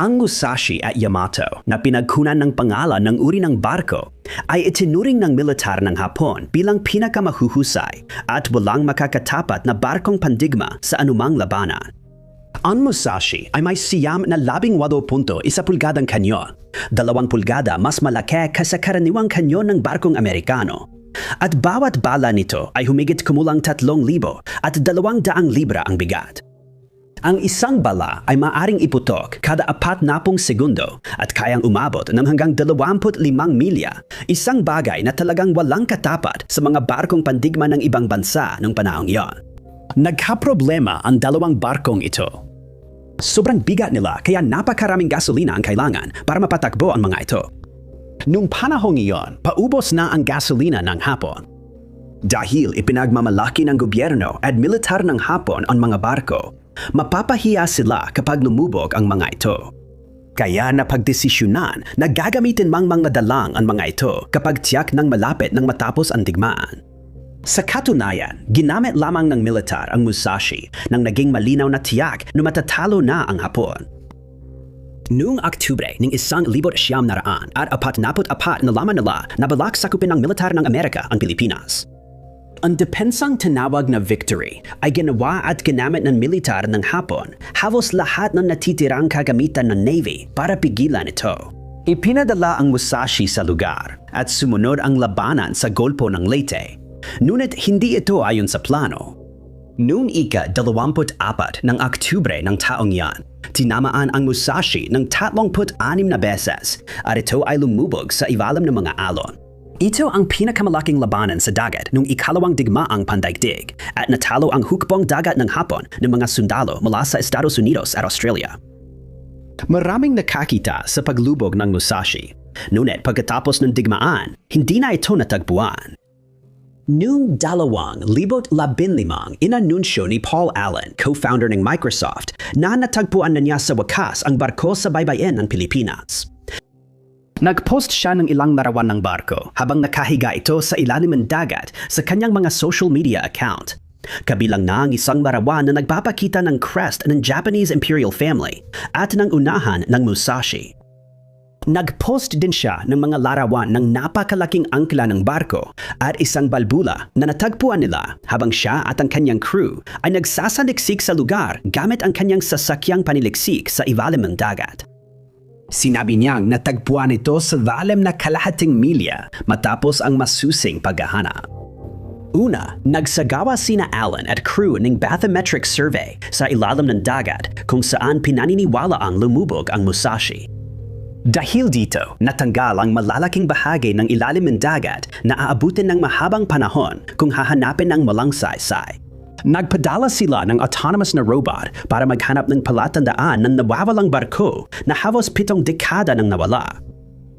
Speaker 2: Ang Musashi at Yamato na pinagkunan ng pangalan ng uri ng barko ay itinuring ng militar ng Hapon bilang pinakamahuhusay at walang makakatapat na barkong pandigma sa anumang labanan. Ang Musashi ay may siyam na 18.1 pulgadang kanyon, 2 pulgada mas malaki kaysa karaniwang kanyon ng barkong Amerikano. At bawat bala nito ay humigit kumulang 3,000 at 200 libra ang bigat. Ang isang bala ay maaring iputok kada 40 segundo at kayang umabot ng hanggang 25 milya, isang bagay na talagang walang katapat sa mga barkong pandigma ng ibang bansa noong panahong iyon. Nagkaproblema ang 2 barkong ito. Sobrang bigat nila kaya napakaraming gasolina ang kailangan para mapatakbo ang mga ito. Noong panahong iyon, paubos na ang gasolina ng Hapon. Dahil ipinagmamalaki ng gobyerno at militar ng Hapon ang mga barko, mapapahiya sila kapag lumubog ang mga ito. Kaya napagdesisyonan na gagamitin mang dalang ang mga ito kapag tiyak ng malapit ng matapos ang digmaan. Sa katunayan, ginamit lamang ng militar ang Musashi nang naging malinaw na tiyak na matatalo na ang Hapon. Noong Oktubre ng 1944 nalaman nila na balak sakupin ng militar ng Amerika ang Pilipinas. Ang depensang tinawag na victory ay ginawa at ginamit ng militar ng Hapon halos lahat ng natitirang kagamitan ng Navy para pigilan ito. Ipinadala ang Musashi sa lugar at sumunod ang labanan sa Golpo ng Leyte. Ngunit hindi ito ayon sa plano. Noong ika-24 ng Oktubre ng taong yan, tinamaan ang Musashi ng 36 na beses at ito ay lumubog sa ilalim ng mga alon. Ito ang pinakamalaking labanan sa dagat noong ikalawang digmaang pandaigdig at natalo ang hukbong dagat ng Hapon ng mga sundalo mula sa Estados Unidos at Australia. Maraming nakakita sa paglubog ng Musashi, ngunit pagkatapos ng digmaan, hindi na ito natagpuan. Noong 2015, inanunsyo ni Paul Allen, co-founder ng Microsoft, na natagpuan na niya sa wakas ang barko sa baybayin ng Pilipinas. Nagpost siya ng ilang larawan ng barko habang nakahiga ito sa ilalim ng dagat sa kanyang mga social media account. Kabilang na ang isang larawan na nagpapakita ng crest ng Japanese imperial family at ng unahan ng Musashi. Nagpost din siya ng mga larawan ng napakalaking angkla ng barko at isang balbula na natagpuan nila habang siya at ang kanyang crew ay nagsasaliksik sa lugar gamit ang kanyang sasakyang paniliksik sa ilalim ng dagat. Sinabi niyang natagpuan ito sa lalim na kalahating milya matapos ang masusing paghahanap. Una, nagsagawa sina Allen at crew ng bathymetric survey sa ilalim ng dagat kung saan pinaniniwala ang lumubog ang Musashi. Dahil dito, natanggal ang malalaking bahagi ng ilalim ng dagat na aabutin ng mahabang panahon kung hahanapin ng walang saysay. Nagpadala sila ng autonomous na robot para maghanap ng palatandaan ng nawawalang barko na halos 7 dekada nang nawala.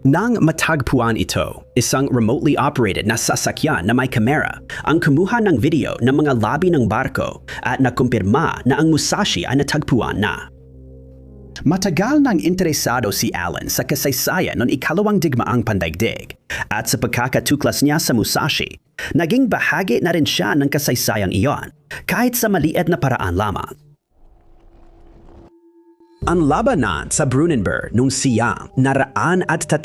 Speaker 2: Nang matagpuan ito, isang remotely operated na sasakyan na may kamera ang kumuha ng video ng mga labi ng barko at nakumpirma na ang Musashi ay natagpuan na. Matagal nang interesado si Allen sa kasaysayan noong ikalawang digmaang pandaigdig at sa pagkakatuklas niya sa Musashi, naging bahagi na rin siya ng kasaysayang iyon kahit sa maliit na paraan lamang. Ang labanan sa Brunanburh noong siyang 137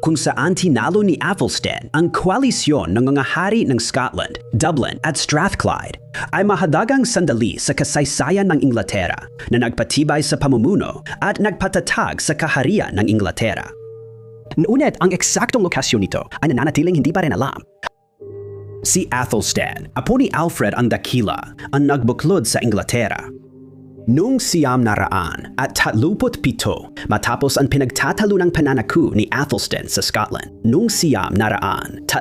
Speaker 2: kung saan tinalo ni Athelstan ang koalisyon ng mga hari ng Scotland, Dublin at Strathclyde ay mahalagang sandali sa kasaysayan ng Inglaterra na nagpatibay sa pamumuno at nagpatatag sa kaharian ng Inglaterra. Ngunit ang eksaktong lokasyon nito ay nananatiling hindi pa rin alam. Si Athelstan, apo ni Alfred ang Dakila, ang nagbuklod sa Inglaterra. Noong 937 matapos ang pinagtatalo ng pananaku ni Athelstan sa Scotland. Noong 934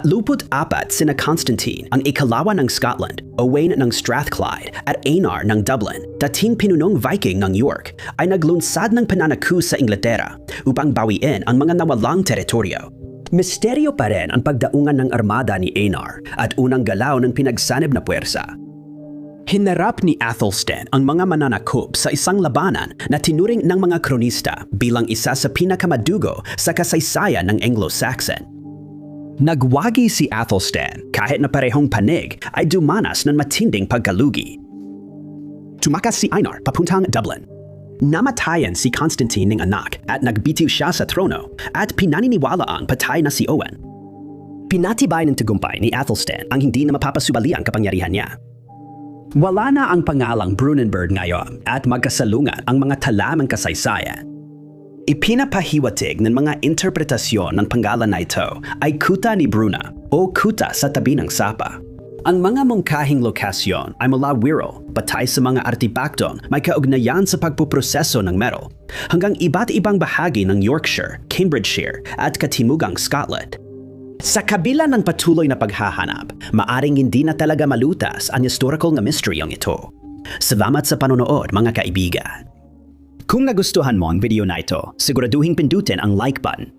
Speaker 2: sina Constantine ang ikalawa ng Scotland, Owain ng Strathclyde at Einar ng Dublin, dating pinunong Viking ng York, ay naglunsad ng pananaku sa Inglaterra upang bawiin ang mga nawalang teritoryo. Misteryo pa rin ang pagdaungan ng armada ni Einar at unang galaw ng pinagsanib na puwersa. Hinarap ni Athelstan ang mga mananakop sa isang labanan na tinuring ng mga kronista bilang isa sa pinakamadugo sa kasaysayan ng Anglo-Saxon. Nagwagi si Athelstan kahit na parehong panig ay dumanas ng matinding pagkalugi. Tumakas si Einar papuntang Dublin. Namatayan si Constantine ng anak at nagbitiw siya sa trono at pinaniniwala ang patay na si Owen. Pinatibay ng tagumpay ni Athelstan ang hindi na mapapasubali ang kapangyarihan niya. Wala na ang pangalang Brunanburh ngayon at magkasalungat ang mga talamang kasaysayan. Ipinapahiwatig ng mga interpretasyon ng pangalan na ito ay Kuta ni Bruna o Kuta sa tabi ng Sapa. Ang mga mungkahing lokasyon ay mula Wirral, batay sa mga artipaktong may kaugnayan sa pagpuproseso ng metal, hanggang iba't ibang bahagi ng Yorkshire, Cambridgeshire at katimugang Scotland. Sa kabila ng patuloy na paghahanap, maaring hindi na talaga malutas ang historical na mysteryong ito. Salamat sa panonood mga kaibigan. Kung nagustuhan mo ang video na ito, siguraduhin pindutin ang like button.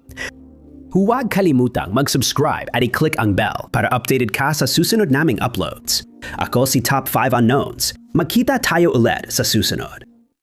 Speaker 2: Huwag kalimutang mag-subscribe at i-click ang bell para updated ka sa susunod naming uploads. Ako si Top 5 Unknowns. Magkita tayo ulit sa susunod.